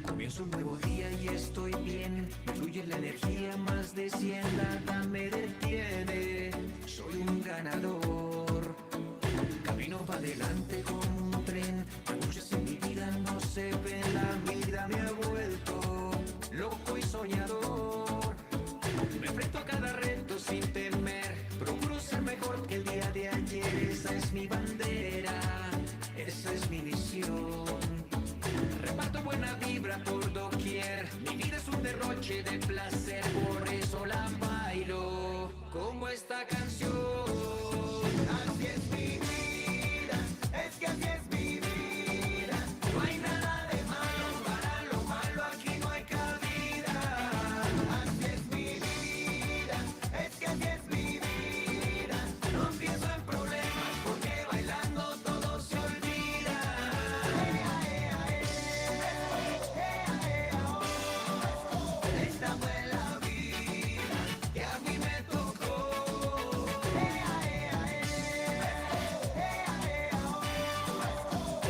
Comienzo un nuevo día y estoy bien. Me fluye la energía, más de 100, nada me detiene. Soy un ganador. Camino para adelante como un tren. Luces en mi vida no se ven. La vida me ha vuelto loco y soñador. Me enfrento a cada reto sin temer. Procuro ser mejor que el día de ayer. Esa es mi bandera, esa es mi misión. Reparto buena vibra por doquier. Mi vida es un derroche de placer. Por eso la bailo como esta canción. Así es mi vida, es que así es mi vida. No hay nada de malo, para lo malo aquí no hay cabida. Así es mi vida, es que así es mi vida. No pienso en problemas porque bailando todo se olvida. Esta fue la vida que a mí me tocó.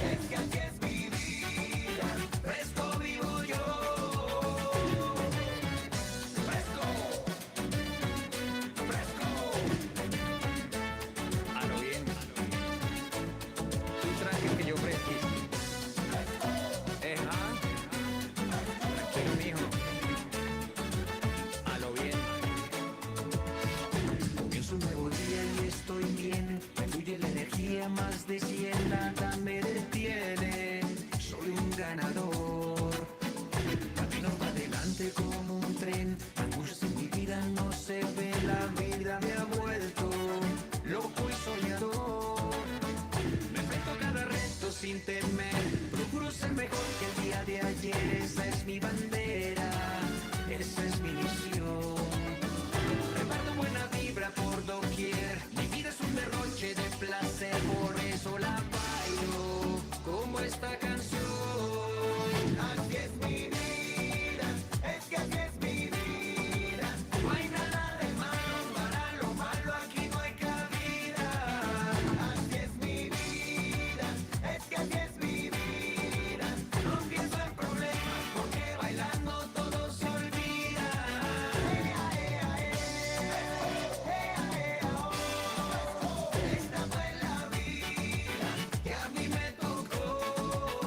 Es que así es mi vida, fresco vivo yo. Fresco, fresco. A lo bien. Un traje que yo fresqué. Tranquilo, mijo. A lo bien. Comienzo un nuevo día y estoy bien. Me fluye la energía, más de 100, nada me detiene. Soy un ganador. Camino para adelante como un tren. Las luces en mi vida no se ven. La vida me ha vuelto loco y soñador. Me enfrento a cada reto sin temer. Procuro ser mejor que el día de ayer. Esa es mi bandera, esa es mi misión. Reparto buena vibra por doquier. Mi vida es un derroche de placer. Por eso la bailo como esta canción. Así es mi vida, es que así es mi vida. No hay nada de malo, para lo malo aquí no hay cabida. Así es mi vida, es que así es mi vida. No pienso en problemas porque bailando todo se olvida. Esta fue la vida que a mí me tocó.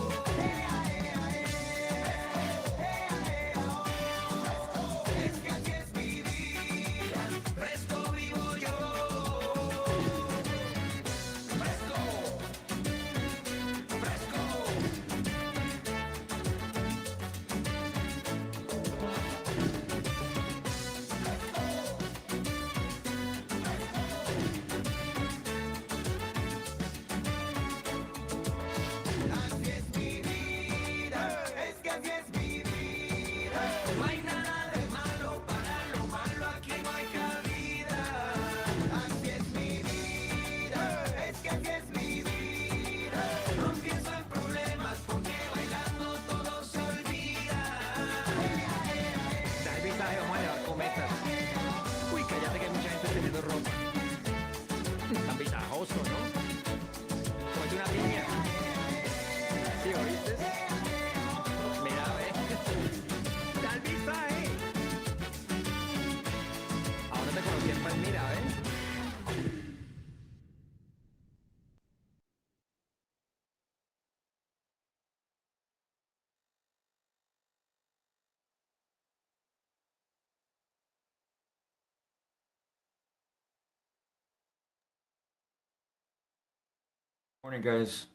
Morning, guys.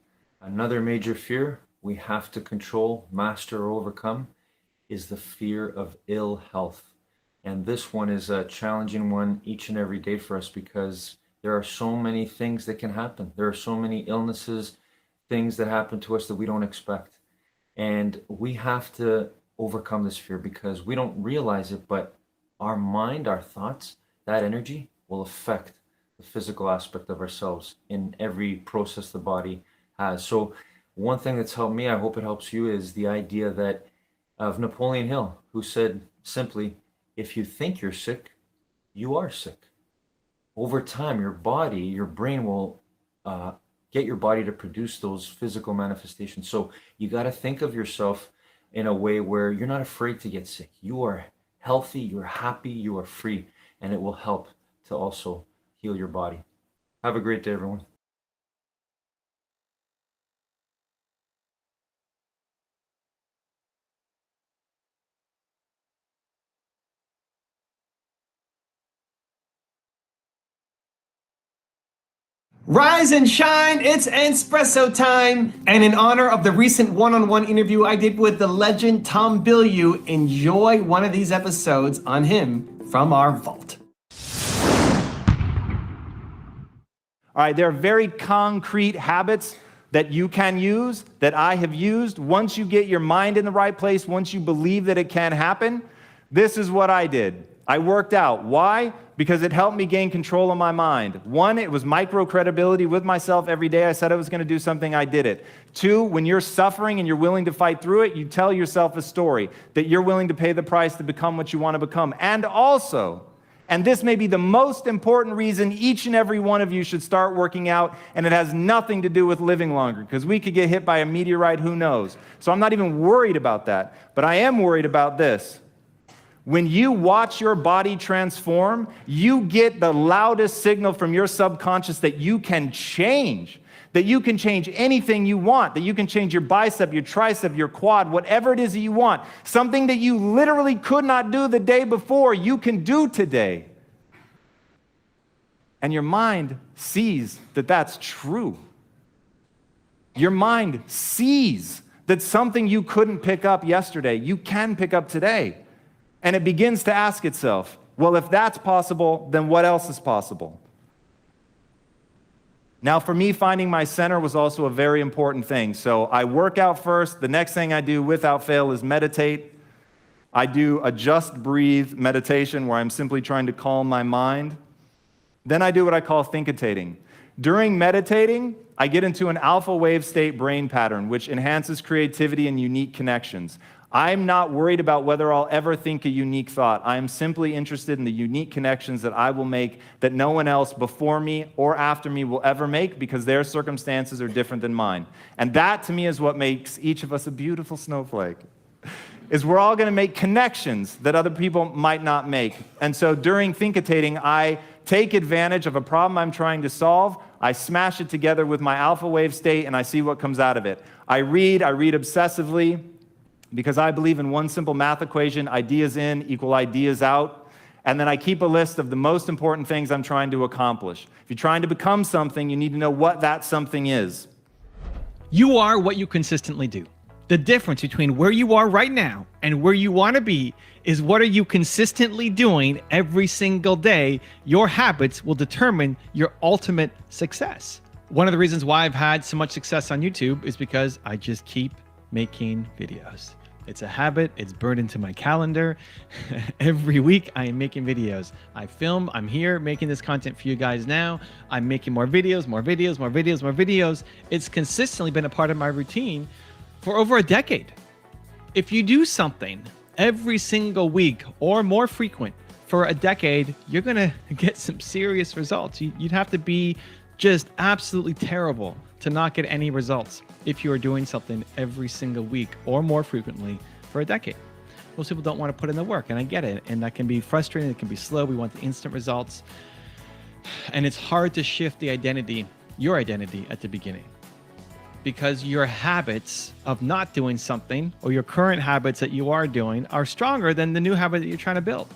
Another major fear we have to control, master, or overcome is the fear of ill health. And this one is a challenging one each and every day for us because there are so many things that can happen. There are so many illnesses, things that happen to us that we don't expect. And we have to overcome this fear because we don't realize it, but our mind, our thoughts, that energy will affect the physical aspect of ourselves in every process the body has. So, one thing that's helped me, I hope it helps you, is the idea that of Napoleon Hill, who said simply, if you think you're sick, you are sick. Over time, your body, your brain will uh, get your body to produce those physical manifestations. So you got to think of yourself in a way where you're not afraid to get sick. You are healthy, you're happy, you are free, and it will help to also heal your body. Have a great day, everyone. Rise and shine, it's espresso time. And in honor of the recent one-on-one interview I did with the legend Tom Bilyeu, enjoy one of these episodes on him from our vault. All right, there are very concrete habits that you can use, that I have used. Once you get your mind in the right place, once you believe that it can happen, this is what I did. I worked out. Why? Because it helped me gain control of my mind. One, it was micro credibility with myself every day. I said I was going to do something, I did it. Two, when you're suffering and you're willing to fight through it, you tell yourself a story that you're willing to pay the price to become what you want to become. And also, and this may be the most important reason each and every one of you should start working out, and it has nothing to do with living longer, because we could get hit by a meteorite, who knows? So I'm not even worried about that, but I am worried about this. When you watch your body transform, you get the loudest signal from your subconscious that you can change, that you can change anything you want, that you can change your bicep, your tricep, your quad, whatever it is that you want. Something that you literally could not do the day before, you can do today. And your mind sees that that's true. Your mind sees that something you couldn't pick up yesterday, you can pick up today. And it begins to ask itself, well, if that's possible, then what else is possible? Now, for me, finding my center was also a very important thing. So I work out first. The next thing I do without fail is meditate. I do a just breathe meditation where I'm simply trying to calm my mind. Then I do what I call thinkitating. During meditating, I get into an alpha wave state brain pattern, which enhances creativity and unique connections. I'm not worried about whether I'll ever think a unique thought. I am simply interested in the unique connections that I will make that no one else before me or after me will ever make, because their circumstances are different than mine. And that, to me, is what makes each of us a beautiful snowflake, is we're all going to make connections that other people might not make. And so during thinkitating, I take advantage of a problem I'm trying to solve. I smash it together with my alpha wave state, and I see what comes out of it. I read obsessively, because I believe in one simple math equation: ideas in equal ideas out. And then I keep a list of the most important things I'm trying to accomplish. If you're trying to become something, you need to know what that something is. You are what you consistently do. The difference between where you are right now and where you want to be is what are you consistently doing every single day. Your habits will determine your ultimate success. One of the reasons why I've had so much success on YouTube is because I just keep making videos. It's a habit. It's burned into my calendar. Every week I am making videos. I film. I'm here making this content for you guys now. I'm making more videos, more videos, more videos, more videos. It's consistently been a part of my routine for over a decade. If you do something every single week or more frequent for a decade, you're going to get some serious results. You'd have to be just absolutely terrible to not get any results if you are doing something every single week or more frequently for a decade. Most people don't want to put in the work, and I get it. And that can be frustrating. It can be slow. We want the instant results. And it's hard to shift the identity, your identity at the beginning, because your habits of not doing something or your current habits that you are doing are stronger than the new habit that you're trying to build.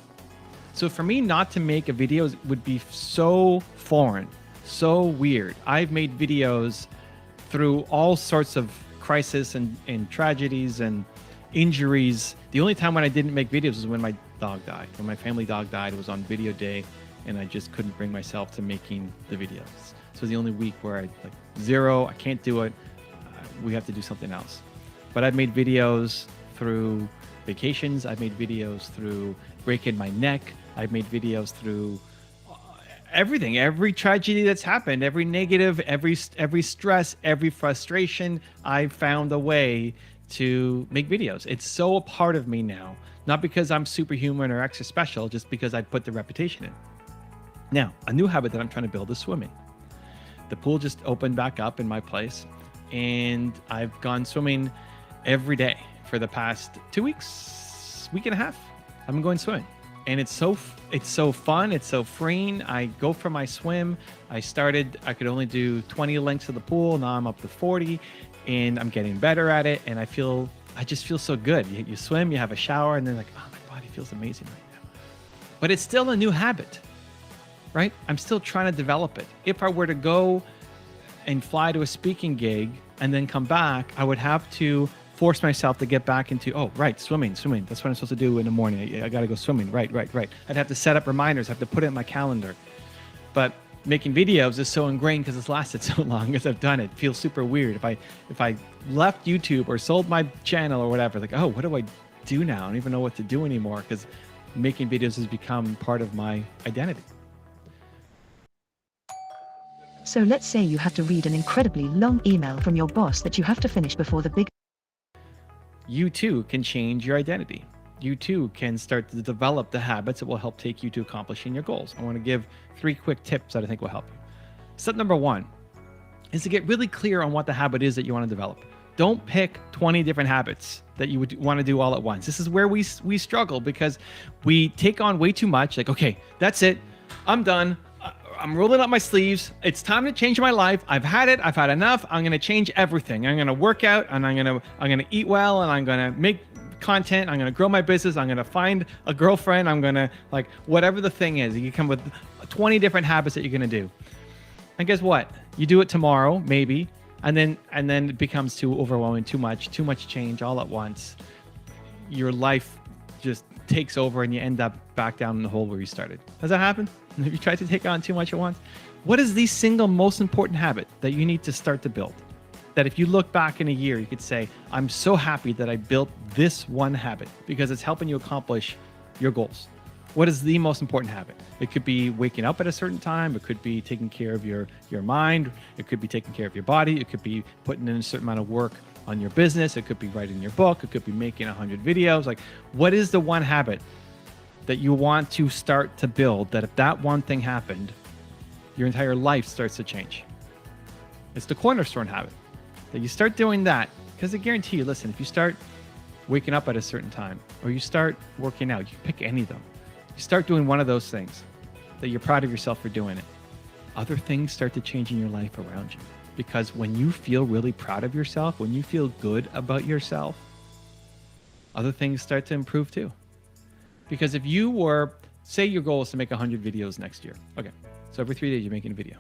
So for me, not to make a video would be so foreign, so weird. I've made videos through all sorts of crisis and tragedies and injuries. The only time when I didn't make videos was when my dog died. When my family dog died, it was on video day, and I just couldn't bring myself to making the videos. So it was the only week where I like zero, I can't do it. We have to do something else. But I've made videos through vacations. I've made videos through breaking my neck. I've made videos through everything, every tragedy that's happened, every negative, every stress, every frustration. I've found a way to make videos. It's so a part of me now, not because I'm superhuman or extra special, just because I put the repetition in. Now, a new habit that I'm trying to build is swimming. The pool just opened back up in my place, and I've gone swimming every day for the past 2 weeks, week and a half. I've been going swimming, and it's so fun. It's so freeing. I go for my swim. I could only do 20 lengths of the pool. Now I'm up to 40, and I'm getting better at it. And I just feel so good. You swim, you have a shower, and then like, oh, my body feels amazing right now. But it's still a new habit, right? I'm still trying to develop it. If I were to go and fly to a speaking gig and then come back, I would have to force myself to get back into, swimming. That's what I'm supposed to do in the morning. I got to go swimming. Right. I'd have to set up reminders. I have to put it in my calendar. But making videos is so ingrained because it's lasted so long as I've done it. It feels super weird. If I left YouTube or sold my channel or whatever, like, oh, what do I do now? I don't even know what to do anymore because making videos has become part of my identity. So let's say you have to read an incredibly long email from your boss that you have to finish before the big... You too can change your identity. You too can start to develop the habits that will help take you to accomplishing your goals. I want to give 3 quick tips that I think will help you. Step number 1 is to get really clear on what the habit is that you want to develop. Don't pick 20 different habits that you would want to do all at once. This is where we struggle because we take on way too much. Like, okay, that's it. I'm done. I'm rolling up my sleeves. It's time to change my life. I've had it. I've had enough. I'm going to change everything. I'm going to work out, and I'm going to eat well, and I'm going to make content. I'm going to grow my business. I'm going to find a girlfriend. I'm going to, like, whatever the thing is, you come with 20 different habits that you're going to do. And guess what? You do it tomorrow, maybe, and then it becomes too overwhelming, too much change all at once. Your life just takes over, and you end up back down in the hole where you started. Has that happened? Have you tried to take on too much at once? What is the single most important habit that you need to start to build? That if you look back in a year, you could say, I'm so happy that I built this one habit because it's helping you accomplish your goals. What is the most important habit? It could be waking up at a certain time. It could be taking care of your mind. It could be taking care of your body. It could be putting in a certain amount of work on your business. It could be writing your book. It could be making 100 videos. Like, what is the one habit that you want to start to build, that if that one thing happened, your entire life starts to change? It's the cornerstone habit. That you start doing that, because I guarantee you, listen, if you start waking up at a certain time, or you start working out, you pick any of them, you start doing one of those things, that you're proud of yourself for doing it, other things start to change in your life around you. Because when you feel really proud of yourself, when you feel good about yourself, other things start to improve too. Because if you were, say your goal is to make 100 videos next year. Okay, so every 3 days you're making a video.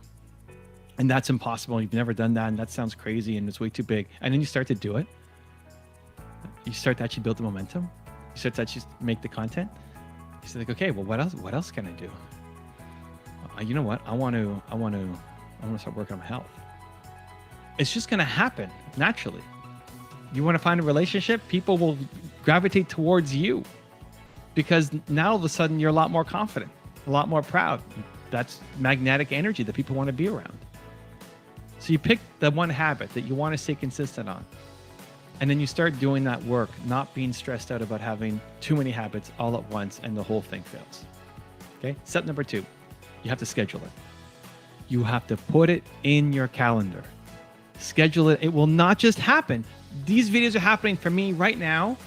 And that's impossible. You've never done that, and that sounds crazy, and it's way too big. And then you start to do it. You start to actually build the momentum. You start to actually make the content. You say, like, okay, well, what else can I do? You know what? I want to start working on my health. It's just going to happen naturally. You want to find a relationship, people will gravitate towards you. Because now all of a sudden you're a lot more confident, a lot more proud. That's magnetic energy that people want to be around. So you pick the one habit that you want to stay consistent on. And then you start doing that work, not being stressed out about having too many habits all at once and the whole thing fails. Okay? Step number 2, you have to schedule it. You have to put it in your calendar. Schedule it. It will not just happen. These videos are happening for me right now.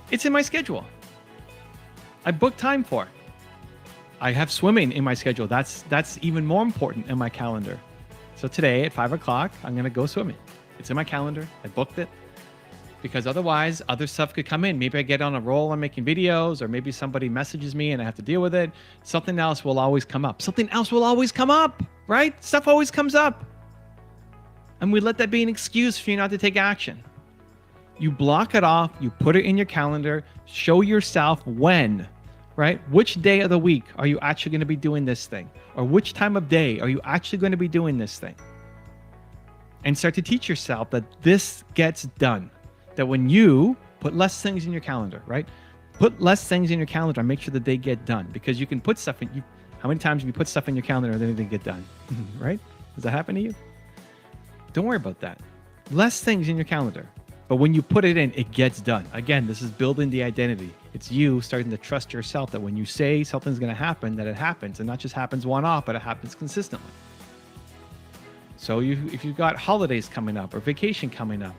It's in my schedule. I book time for it. I have swimming in my schedule. That's even more important in my calendar. So today at 5 o'clock, I'm going to go swimming. It's in my calendar. I booked it because otherwise other stuff could come in. Maybe I get on a roll on making videos, or maybe somebody messages me and I have to deal with it. Something else will always come up. Something else will always come up, right? Stuff always comes up. And we let that be an excuse for you not to take action. You block it off, you put it in your calendar, show yourself when, right? Which day of the week are you actually going to be doing this thing? Or which time of day are you actually going to be doing this thing? And start to teach yourself that this gets done. That when you put less things in your calendar, right? Put less things in your calendar and make sure that they get done. Because you can put stuff in, how many times have you put stuff in your calendar and then they get done, right? Does that happen to you? Don't worry about that. Less things in your calendar. But when you put it in, it gets done. Again, this is building the identity. It's you starting to trust yourself that when you say something's going to happen, that it happens. And not just happens one-off, but it happens consistently. So if you've got holidays coming up or vacation coming up,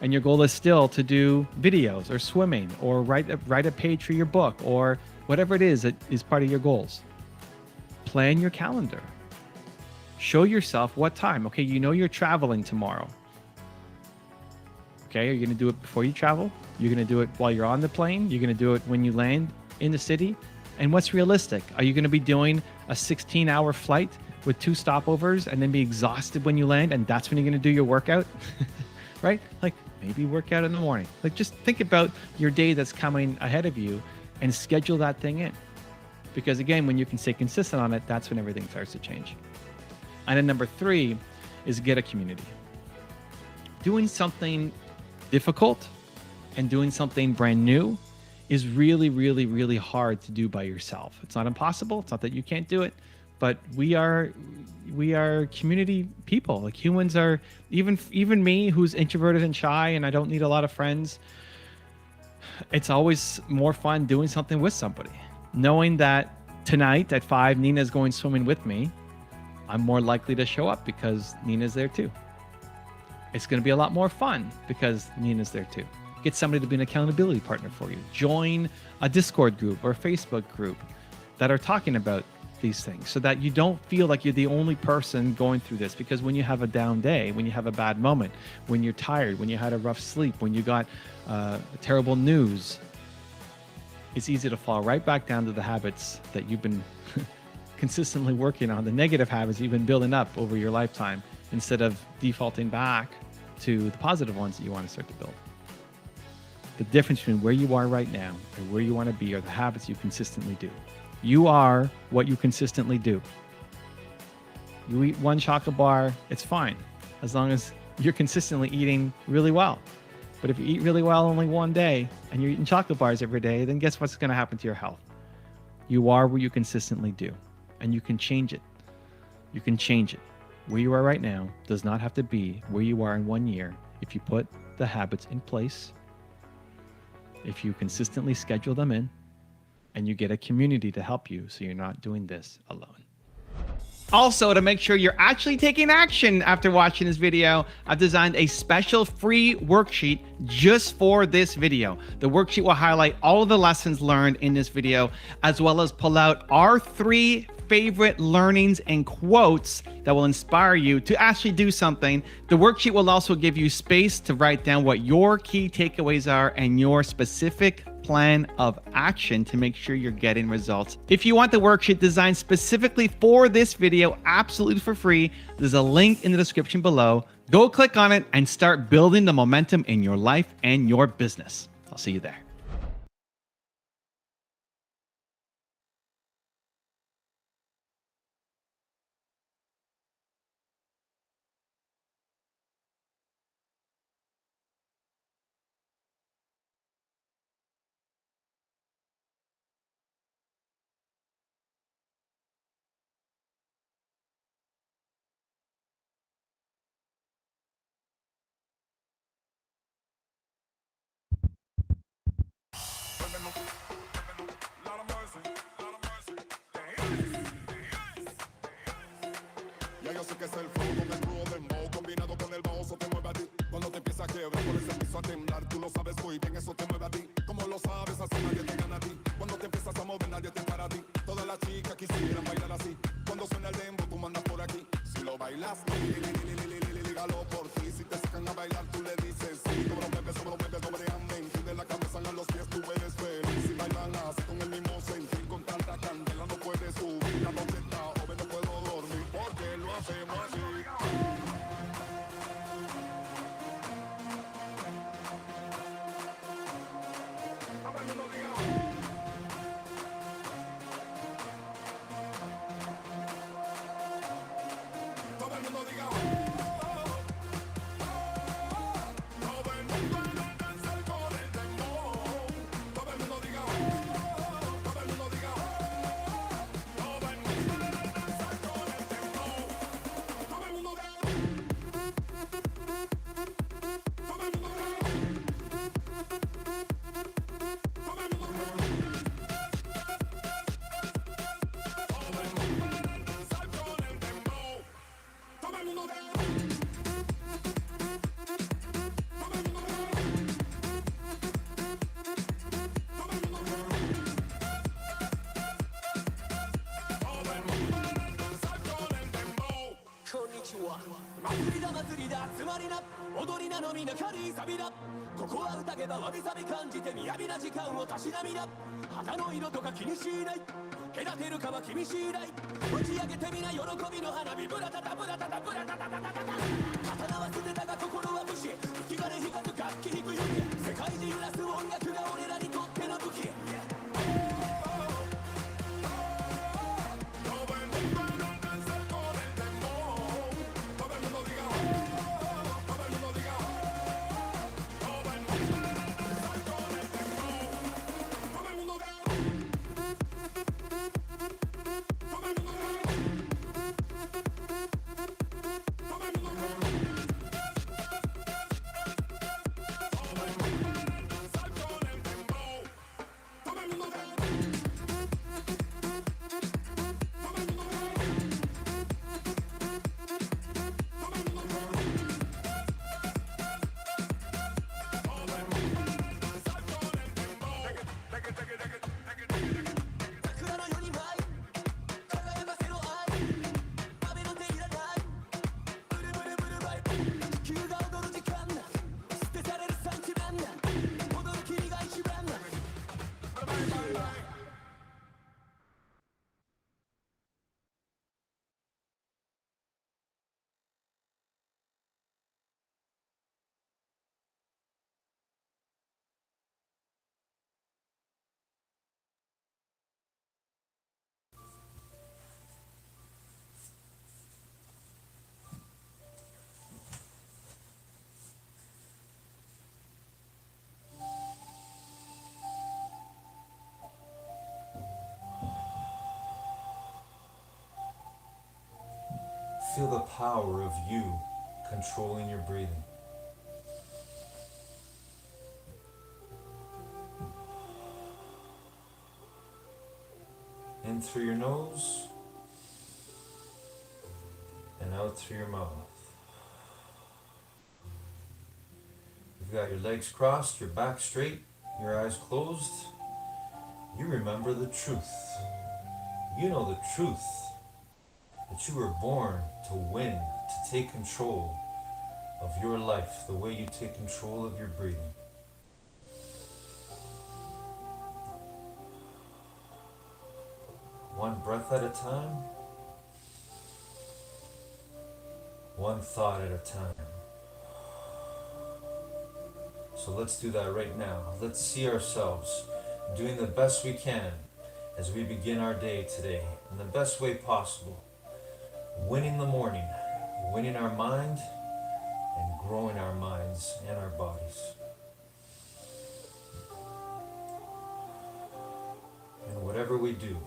and your goal is still to do videos or swimming or write a page for your book or whatever it is that is part of your goals, plan your calendar. Show yourself what time. Okay, you know you're traveling tomorrow. Okay, are you going to do it before you travel? You're going to do it while you're on the plane? You're going to do it when you land in the city? And what's realistic? Are you going to be doing a 16-hour flight with 2 stopovers and then be exhausted when you land and that's when you're going to do your workout? Right? Like maybe work out in the morning. Like just think about your day that's coming ahead of you and schedule that thing in. Because again, when you can stay consistent on it, that's when everything starts to change. And then number 3 is get a community. Doing something difficult and doing something brand new is really, really, really hard to do by yourself. It's not impossible. It's not that you can't do it, but we are community people. Like humans are, even me who's introverted and shy and I don't need a lot of friends, it's always more fun doing something with somebody. Knowing that tonight at 5, Nina's going swimming with me, I'm more likely to show up because Nina's there too. It's going to be a lot more fun because Nina's there too. Get somebody to be an accountability partner for you. Join a Discord group or a Facebook group that are talking about these things so that you don't feel like you're the only person going through this. Because when you have a down day, when you have a bad moment, when you're tired, when you had a rough sleep, when you got terrible news, it's easy to fall right back down to the habits that you've been consistently working on, the negative habits you've been building up over your lifetime, instead of defaulting back to the positive ones that you want to start to build. The difference between where you are right now and where you want to be are the habits you consistently do. You are what you consistently do. You eat 1 chocolate bar, it's fine, as long as you're consistently eating really well. But if you eat really well only one day and you're eating chocolate bars every day, then guess what's going to happen to your health? You are what you consistently do, and you can change it. You can change it. Where you are right now does not have to be where you are in 1 year if you put the habits in place, if you consistently schedule them in, and you get a community to help you so you're not doing this alone. Also, to make sure you're actually taking action after watching this video, I've designed a special free worksheet just for this video. The worksheet will highlight all of the lessons learned in this video, as well as pull out our 3 favorite learnings and quotes that will inspire you to actually do something. The worksheet will also give you space to write down what your key takeaways are and your specific plan of action to make sure you're getting results. If you want the worksheet designed specifically for this video, absolutely for free, there's a link in the description below. Go click on it and start building the momentum in your life and your business. I'll see you there. Ya yo sé que es el flow con el dúo dembow combinado con el bajo, eso te mueve a ti. Cuando te empieza a quebrar, por ese piso a temblar, tú lo sabes muy bien, eso te mueve a ti. Como lo sabes, así nadie te gana a ti. Cuando te empiezas a mover, nadie te para a ti. Todas las chicas quisieran bailar así. Cuando suena el dembow, tú mandas por aquí. Si lo bailas, dígalo por ti. Si te sacan a bailar, tú le dices sí. Sobre mueve, amén. Tú de la cabeza a los pies, tú eres feliz. Si bailan así con el mismo sentir, con tanta candela, no puedes subir. La noche está joven, no puedo dormir porque lo hacemos así. は祭りだ祭りだ集まりな踊りなのみな軽いサビだここは宴がわびさび感じて雅な時間をたしなみな旗の色とか気にしない隔てるかは君次第打ち上げてみな喜びの花火ブラタタブラタタブラタタタタタタ刀は捨てたが心は武士生き金光る楽器弾く勇気世界中揺らす音楽が俺らにとっての武器Feel the power of you controlling your breathing. In through your nose and out through your mouth. You've got your legs crossed, your back straight, your eyes closed. You remember the truth. You know the truth. That you were born to win, to take control of your life the way you take control of your breathing. One breath at a time, one thought at a time. So let's do that right now. Let's see ourselves doing the best we can as we begin our day today in the best way possible. Winning the morning, winning our mind, and growing our minds and our bodies. And whatever we do.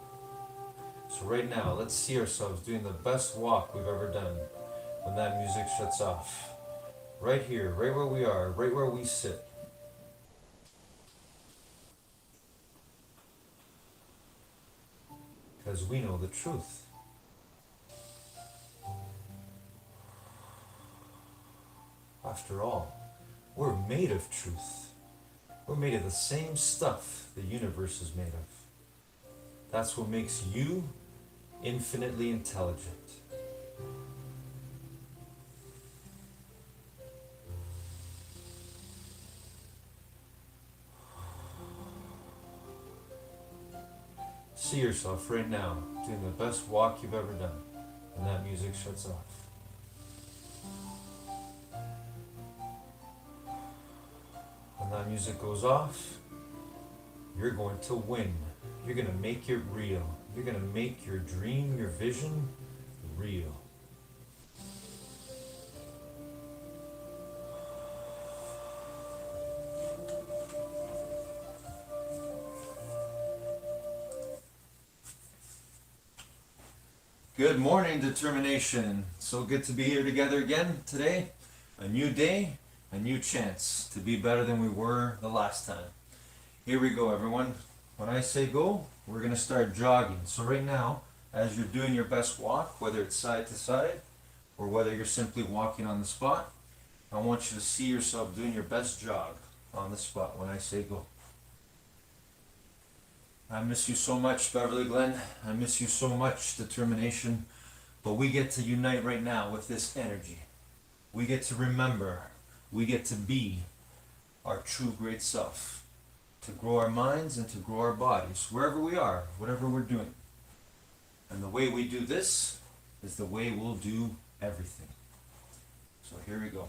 So right now, let's see ourselves doing the best walk we've ever done when that music shuts off. Right here, right where we are, right where we sit. Because we know the truth. After all, we're made of truth. We're made of the same stuff the universe is made of. That's what makes you infinitely intelligent. See yourself right now doing the best walk you've ever done when that music shuts off. When that music goes off, you're going to win. You're going to make it real. You're going to make your dream, your vision, real. Good morning, determination. So good to be here together again today. A new day, a new chance to be better than we were the last time. Here we go, everyone. When I say go, we're going to start jogging. So right now, as you're doing your best walk, whether it's side to side or whether you're simply walking on the spot, I want you to see yourself doing your best jog on the spot when I say go. I miss you so much, Beverly Glen. I miss you so much, determination. But we get to unite right now with this energy. We get to remember. We get to be our true great self. To grow our minds and to grow our bodies, wherever we are, whatever we're doing. And the way we do this is the way we'll do everything. So here we go.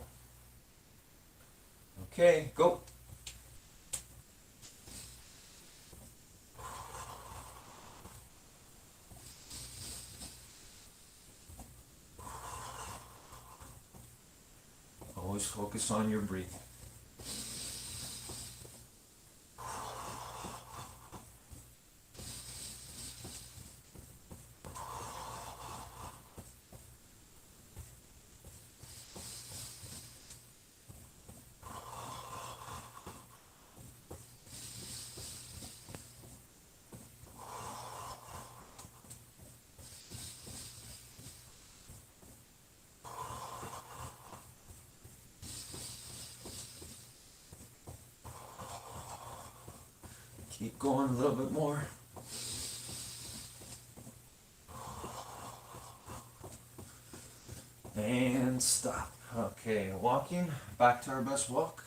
Okay, go. Always focus on your breathing. Keep going a little bit more. And stop. Okay, walking back to our best walk.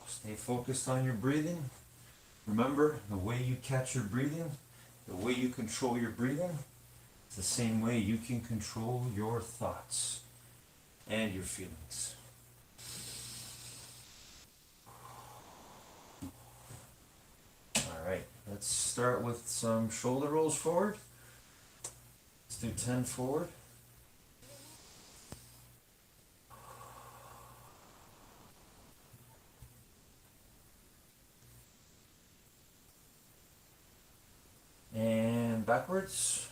Stay focused on your breathing. Remember, the way you catch your breathing, the way you control your breathing, it's the same way you can control your thoughts and your feelings. Alright, let's start with some shoulder rolls forward. Let's do 10 forward. And backwards.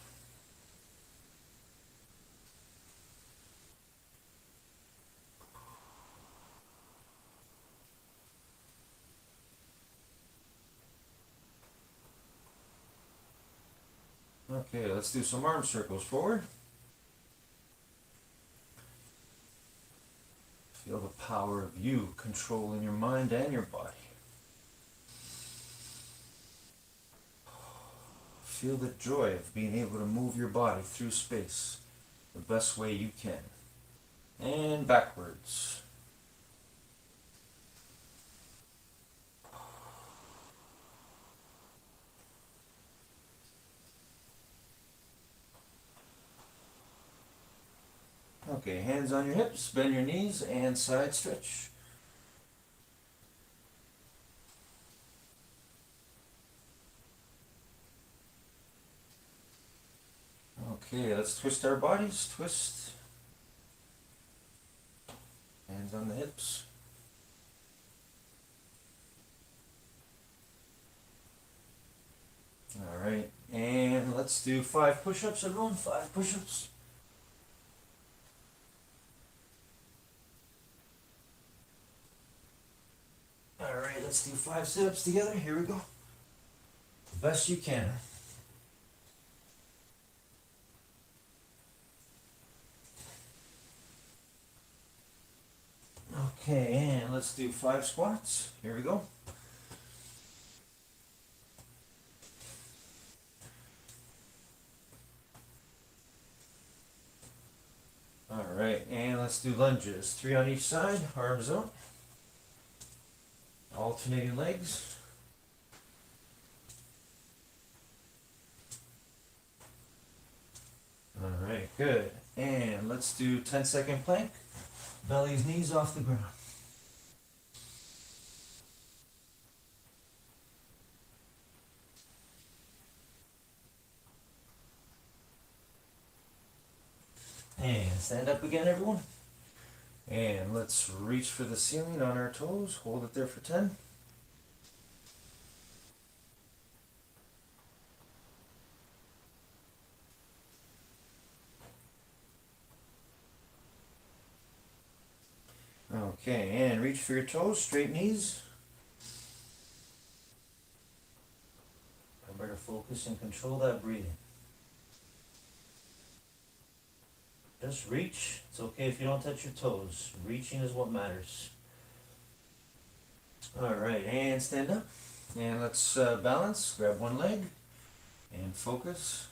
Okay, let's do some arm circles forward. Feel the power of you controlling your mind and your body. Feel the joy of being able to move your body through space the best way you can. And backwards. Okay, hands on your hips, bend your knees, and side stretch. Okay, let's twist our bodies. Twist. Hands on the hips. All right, and let's do 5 push-ups, everyone. 5 push-ups. All right, let's do 5 sit-ups together. Here we go. The best you can. Okay, and let's do 5 squats. Here we go. All right, and let's do lunges. 3 on each side, arms up. Alternating legs. All right, good. And let's do 10-second plank. Belly's knees off the ground. And stand up again, everyone. And let's reach for the ceiling on our toes. Hold it there for 10. Okay, and reach for your toes, straight knees. Remember to focus and control that breathing. Just reach. It's okay if you don't touch your toes. Reaching is what matters. All right, and stand up. And let's balance. Grab one leg. And focus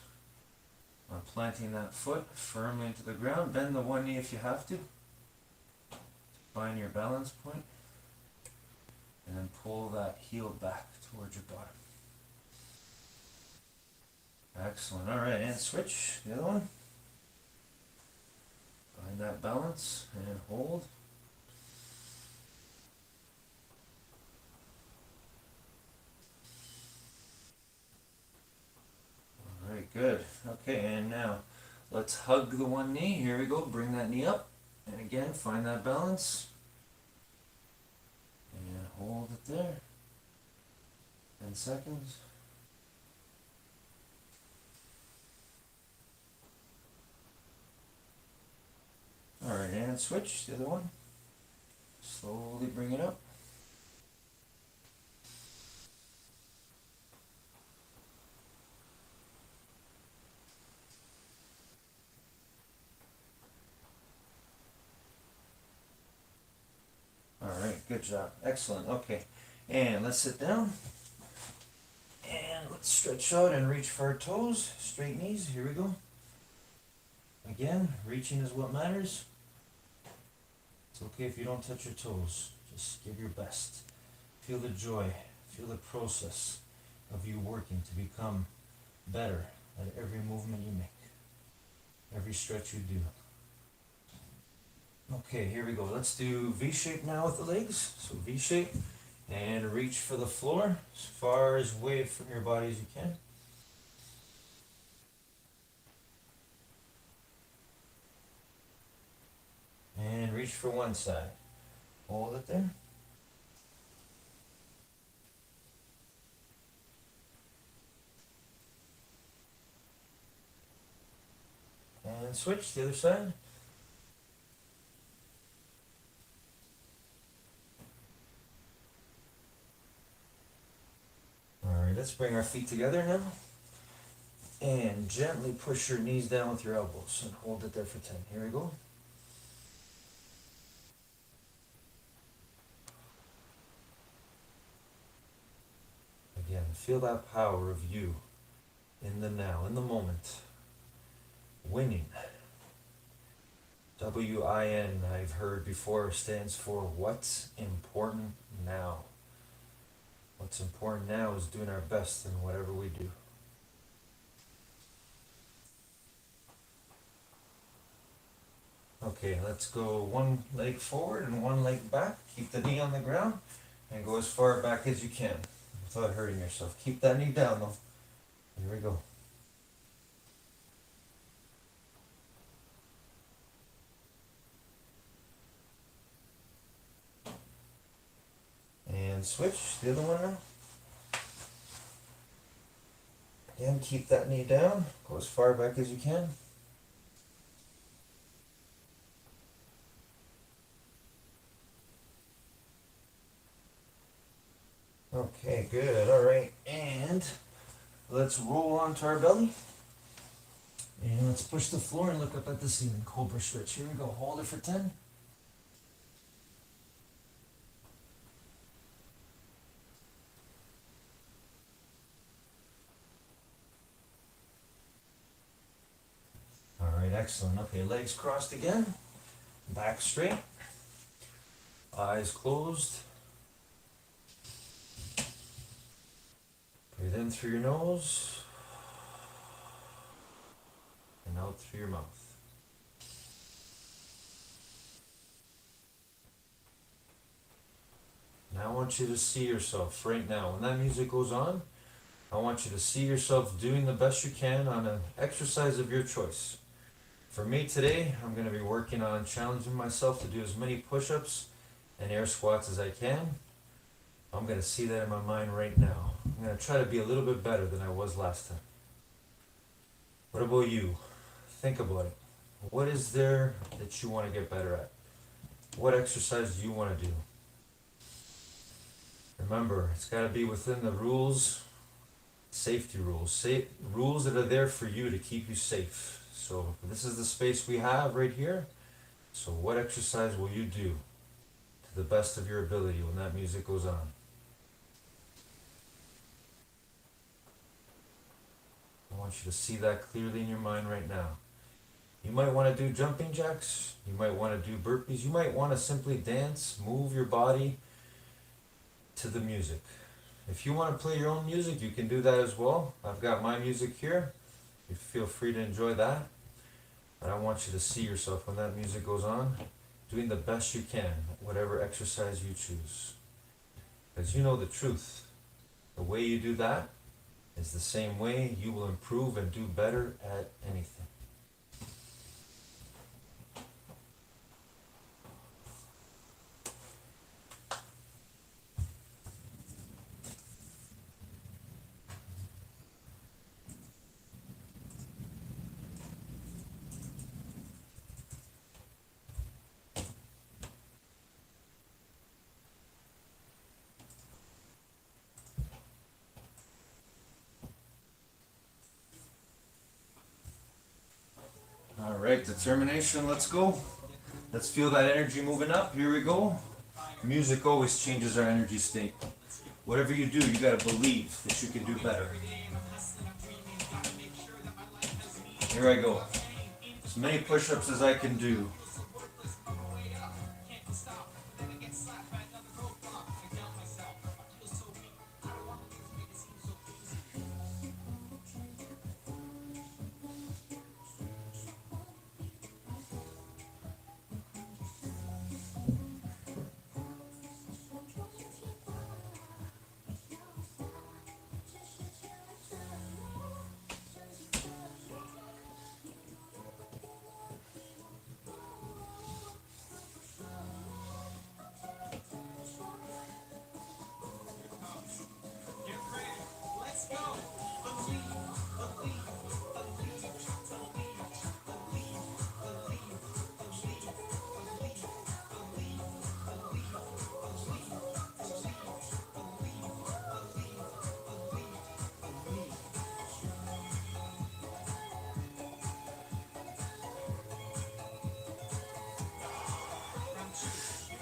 on planting that foot firmly into the ground. Bend the one knee if you have to. Find your balance point. And then pull that heel back towards your bottom. Excellent. All right, and switch. The other one. Find that balance and hold. All right, good. Okay, and now let's hug the one knee. Here we go. Bring that knee up. And again, find that balance. And hold it there. 10 seconds. All right, and switch. The other one. Slowly bring it up. All right, good job. Excellent. Okay, and let's sit down. And let's stretch out and reach for our toes. Straight knees. Here we go. Again, reaching is what matters. It's okay if you don't touch your toes. Just give your best. Feel the joy. Feel the process of you working to become better at every movement you make. Every stretch you do. Okay, here we go. Let's do V-shape now with the legs. So V-shape, and reach for the floor as far away from your body as you can. And reach for one side. Hold it there. And switch to the other side. Alright, let's bring our feet together now. And gently push your knees down with your elbows and hold it there for 10. Here we go. Again, feel that power of you in the now, in the moment. Winning. W-I-N, I've heard before, stands for what's important now. What's important now is doing our best in whatever we do. Okay, let's go one leg forward and one leg back. Keep the knee on the ground and go as far back as you can without hurting yourself. Keep that knee down though. Here we go. And switch, the other one now. Again, keep that knee down. Go as far back as you can. Okay, good. All right, and let's roll onto our belly. And let's push the floor and look up at the ceiling. Cobra stretch. Here we go. Hold it for 10. All right, excellent. Okay, legs crossed again. Back straight. Eyes closed. Breathe in through your nose and out through your mouth. Now I want you to see yourself right now. When that music goes on, I want you to see yourself doing the best you can on an exercise of your choice. For me today, I'm going to be working on challenging myself to do as many push-ups and air squats as I can. I'm going to see that in my mind right now. I'm going to try to be a little bit better than I was last time. What about you? Think about it. What is there that you want to get better at? What exercise do you want to do? Remember, it's got to be within the rules, safety rules, rules that are there for you to keep you safe. So this is the space we have right here. So what exercise will you do to the best of your ability when that music goes on? I want you to see that clearly in your mind right now. You might want to do jumping jacks. You might want to do burpees. You might want to simply dance, move your body to the music. If you want to play your own music, you can do that as well. I've got my music here. You feel free to enjoy that. But I want you to see yourself when that music goes on, doing the best you can, whatever exercise you choose. Because you know the truth. The way you do that is the same way you will improve and do better at anything. All right, determination, let's go. Let's feel that energy moving up. Here we go. Music always changes our energy state. Whatever you do, you gotta believe that you can do better. Here I go. As many push-ups as I can do.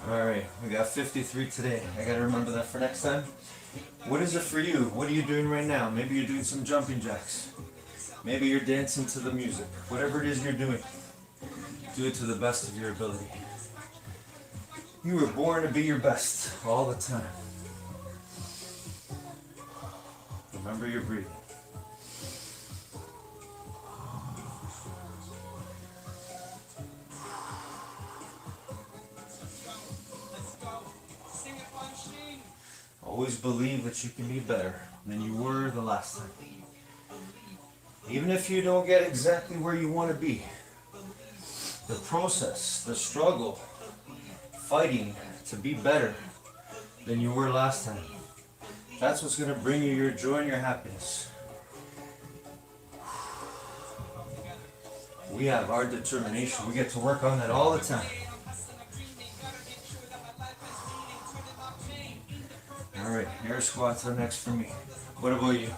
All right, we got 53 today. I gotta remember that for next time. What is it for you? What are you doing right now? Maybe you're doing some jumping jacks. Maybe you're dancing to the music. Whatever it is you're doing, do it to the best of your ability. You were born to be your best all the time. Remember your breathing. Always believe that you can be better than you were the last time. Even if you don't get exactly where you want to be, the process, the struggle, fighting to be better than you were last time, that's what's going to bring you your joy and your happiness. We have our determination. We get to work on that all the time. All right, air squats are next for me. What about you?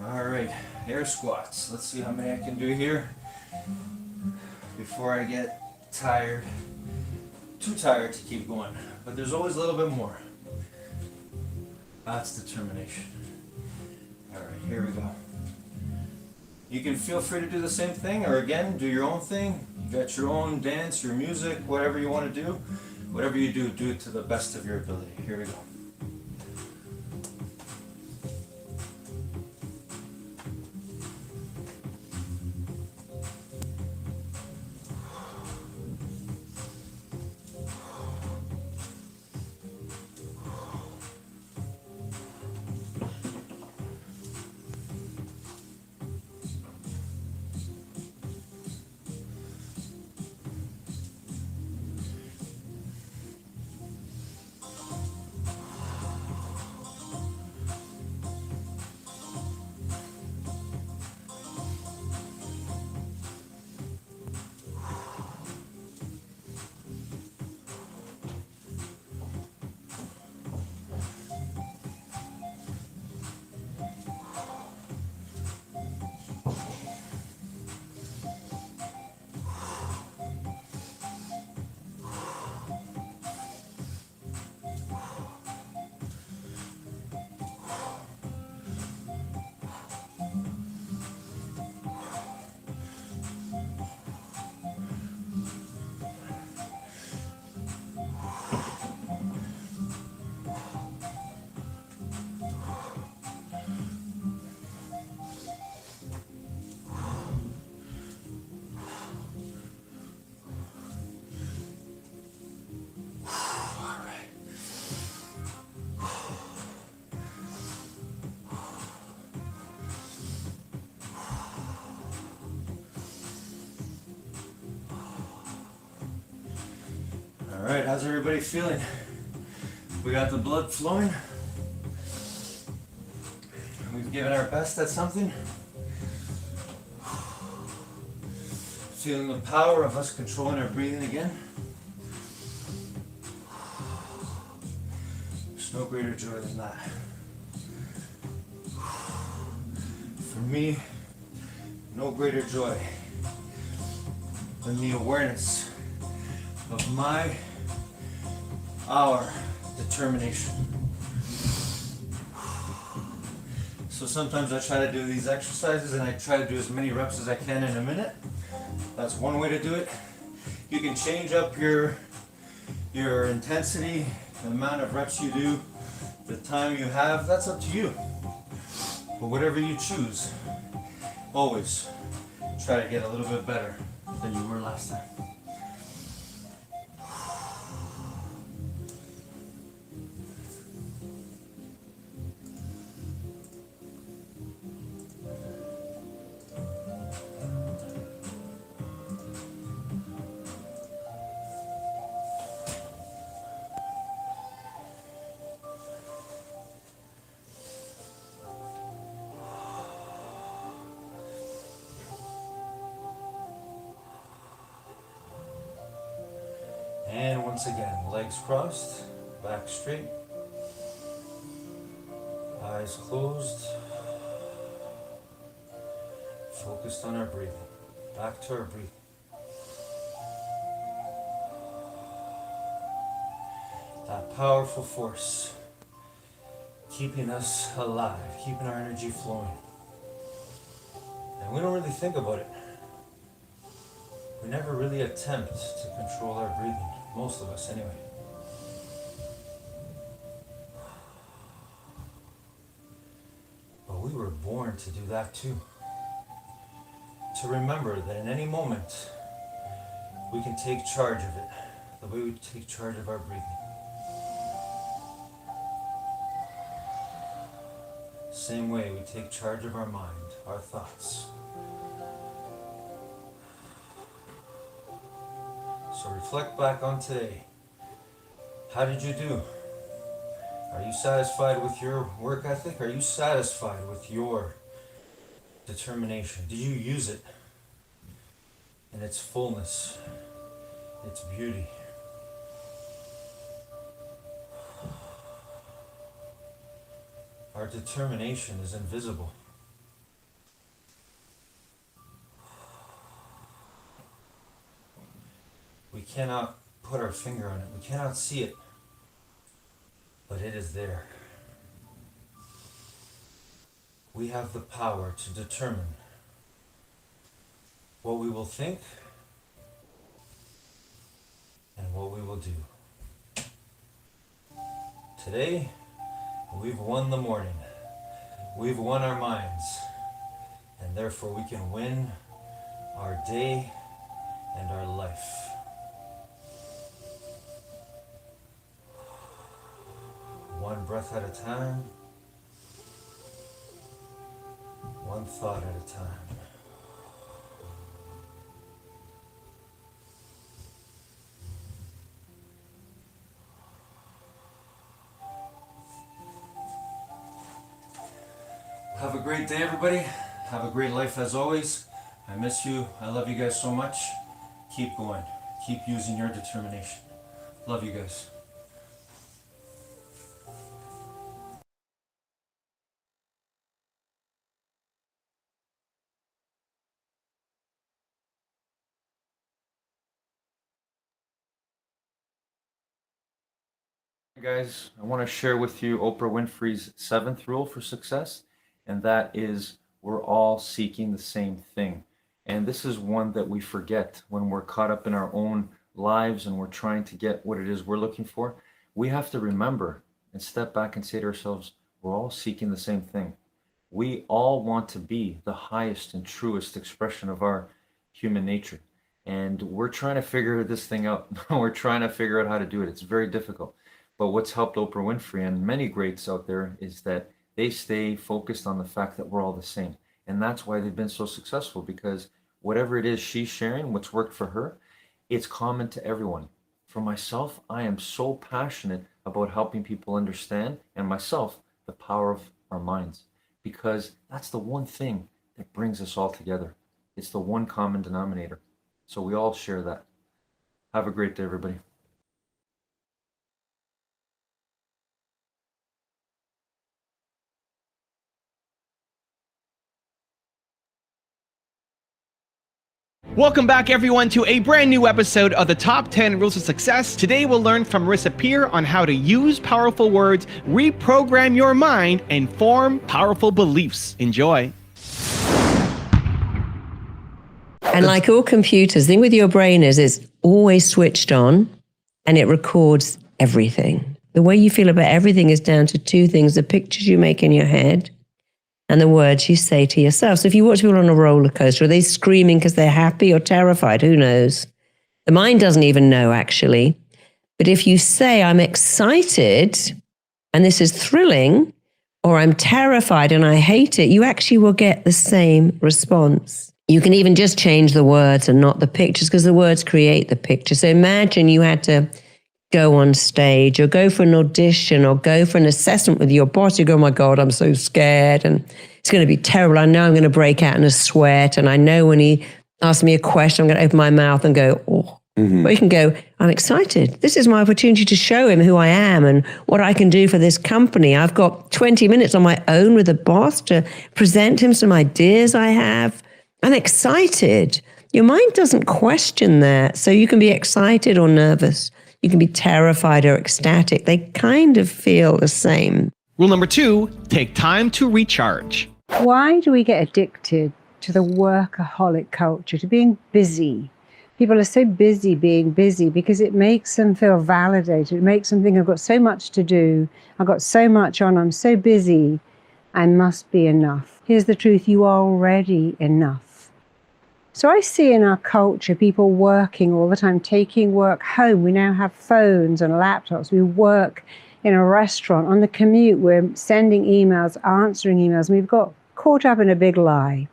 All right, air squats. Let's see how many I can do here before I get tired. Too tired to keep going, but there's always a little bit more. That's determination. All right, here we go. You can feel free to do the same thing, or again, do your own thing. You got your own dance, your music, whatever you want to do. Whatever you do it to the best of your ability. Here we go. how's everybody feeling? We got the blood flowing. We've given our best at something. Feeling the power of us controlling our breathing again. There's no greater joy than that. For me, no greater joy than the awareness of our determination. So sometimes I try to do these exercises and I try to do as many reps as I can in a minute. That's one way to do it. You can change up your intensity, the amount of reps you do, the time you have, that's up to you. But whatever you choose, always try to get a little bit better than you were last time. And once again, legs crossed, back straight, eyes closed, focused on our breathing, back to our breathing. That powerful force, keeping us alive, keeping our energy flowing. And we don't really think about it. We never really attempt to control our breathing, most of us anyway. But we were born to do that too. To remember that in any moment, we can take charge of it, the way we take charge of our breathing. Same way we take charge of our mind, our thoughts. So reflect back on today. How did you do? Are you satisfied with your work ethic? Are you satisfied with your determination? Did you use it in its fullness, its beauty? Our determination is invisible. We cannot put our finger on it. We cannot see it, but it is there. We have the power to determine what we will think and what we will do. Today, we've won the morning. We've won our minds, and therefore we can win our day and our life. One breath at a time, one thought at a time. Have a great day, everybody. Have a great life as always. I miss you. I love you guys so much. Keep going. Keep using your determination. Love you guys. Guys, I want to share with you Oprah Winfrey's 7th rule for success, and that is we're all seeking the same thing. And this is one that we forget when we're caught up in our own lives and we're trying to get what it is we're looking for. We have to remember and step back and say to ourselves, we're all seeking the same thing. We all want to be the highest and truest expression of our human nature. And we're trying to figure this thing out. We're trying to figure out how to do it. It's very difficult. But what's helped Oprah Winfrey and many greats out there is that they stay focused on the fact that we're all the same. And that's why they've been so successful, because whatever it is she's sharing, what's worked for her, it's common to everyone. For myself, I am so passionate about helping people understand, and myself, the power of our minds, because that's the one thing that brings us all together. It's the one common denominator. So we all share that. Have a great day, everybody. Welcome back, everyone, to a brand new episode of the Top 10 Rules of Success. Today, we'll learn from Marissa Peer on how to use powerful words, reprogram your mind, and form powerful beliefs. Enjoy. And like all computers, the thing with your brain is it's always switched on and it records everything. The way you feel about everything is down to two things: the pictures you make in your head and the words you say to yourself. So if you watch people on a roller coaster, are they screaming because they're happy or terrified? Who knows? The mind doesn't even know, actually. But if you say, I'm excited and this is thrilling, or I'm terrified and I hate it, you actually will get the same response. You can even just change the words and not the pictures, because the words create the picture. So imagine you had to go on stage or go for an audition or go for an assessment with your boss. You go, oh my God, I'm so scared and it's going to be terrible. I know I'm going to break out in a sweat. And I know when he asks me a question, I'm going to open my mouth and go, oh. Mm-hmm. But you can go, I'm excited. This is my opportunity to show him who I am and what I can do for this company. I've got 20 minutes on my own with the boss to present him some ideas I have. I'm excited. Your mind doesn't question that. So you can be excited or nervous. You can be terrified or ecstatic. They kind of feel the same. Rule number 2, take time to recharge. Why do we get addicted to the workaholic culture, to being busy? People are so busy being busy because it makes them feel validated. It makes them think, I've got so much to do. I've got so much on. I'm so busy. I must be enough. Here's the truth. You are already enough. So I see in our culture people working all the time, taking work home. We now have phones and laptops. We work in a restaurant. On the commute, we're sending emails, answering emails. We've got caught up in a big lie.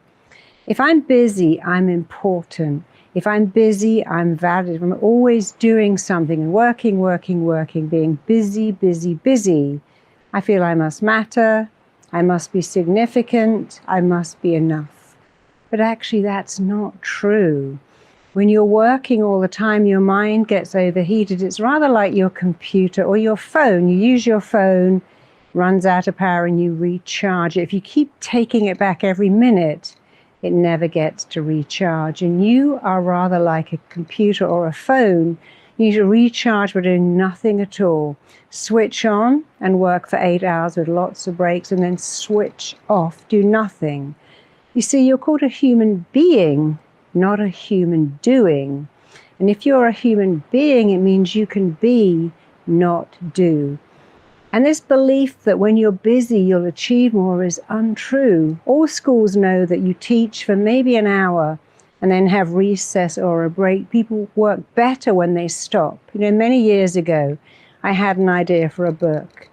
If I'm busy, I'm important. If I'm busy, I'm valid. If I'm always doing something and working, being busy, I feel I must matter. I must be significant. I must be enough. But actually, that's not true. When you're working all the time, your mind gets overheated. It's rather like your computer or your phone. You use your phone, runs out of power, and you recharge it. If you keep taking it back every minute, it never gets to recharge. And you are rather like a computer or a phone. You need to recharge by doing nothing at all. Switch on and work for 8 hours with lots of breaks, and then switch off, do nothing. You see, you're called a human being, not a human doing. And if you're a human being, it means you can be, not do. And this belief that when you're busy, you'll achieve more is untrue. All schools know that you teach for maybe an hour and then have recess or a break. People work better when they stop. You know, many years ago, I had an idea for a book,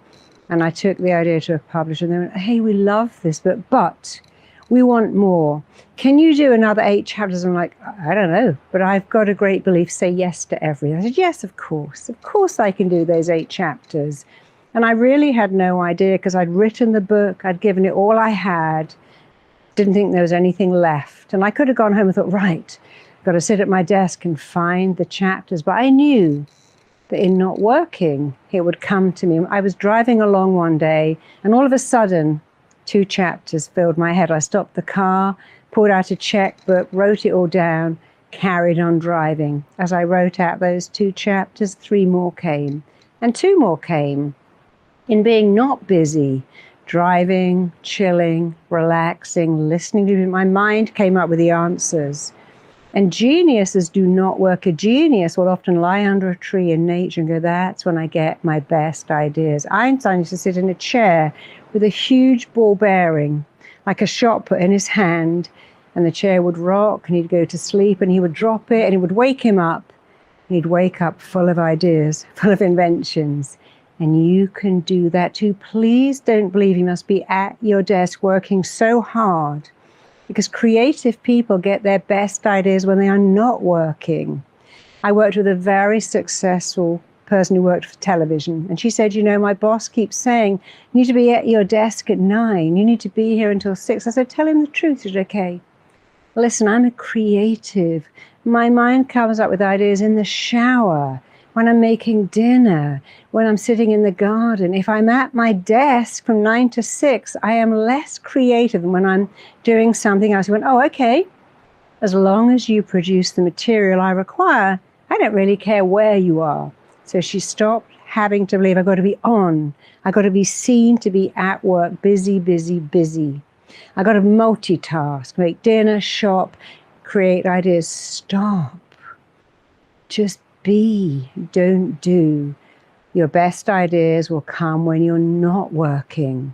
and I took the idea to a publisher, and they went, hey, we love this book, but we want more. Can you do another 8 chapters? I'm like, I don't know, but I've got a great belief, say yes to everything. I said, yes, of course. Of course I can do those 8 chapters. And I really had no idea, because I'd written the book, I'd given it all I had, didn't think there was anything left. And I could have gone home and thought, right, got to sit at my desk and find the chapters. But I knew that in not working, it would come to me. I was driving along one day, and all of a sudden, 2 chapters filled my head. I stopped the car, pulled out a checkbook, wrote it all down, carried on driving. As I wrote out those 2 chapters, 3 more came, and 2 more came. In being not busy, driving, chilling, relaxing, listening to it, my mind came up with the answers. And geniuses do not work. A genius will often lie under a tree in nature and go, that's when I get my best ideas. Einstein used to sit in a chair with a huge ball bearing, like a shot put in his hand, and the chair would rock, and he'd go to sleep, and he would drop it, and it would wake him up, and he'd wake up full of ideas, full of inventions. And you can do that too. Please don't believe you must be at your desk working so hard, because creative people get their best ideas when they are not working. I worked with a very successful person who worked for television. And she said, you know, my boss keeps saying, you need to be at your desk at 9. You need to be here until 6. I said, tell him the truth. She said, okay. Listen, I'm a creative. My mind comes up with ideas in the shower, when I'm making dinner, when I'm sitting in the garden. If I'm at my desk from 9 to 6, I am less creative than when I'm doing something else. She went, oh, okay. As long as you produce the material I require, I don't really care where you are. So she stopped having to believe I've got to be on. I've got to be seen to be at work, busy, busy, busy. I've got to multitask, make dinner, shop, create ideas. Stop. Just be, don't do. Your best ideas will come when you're not working.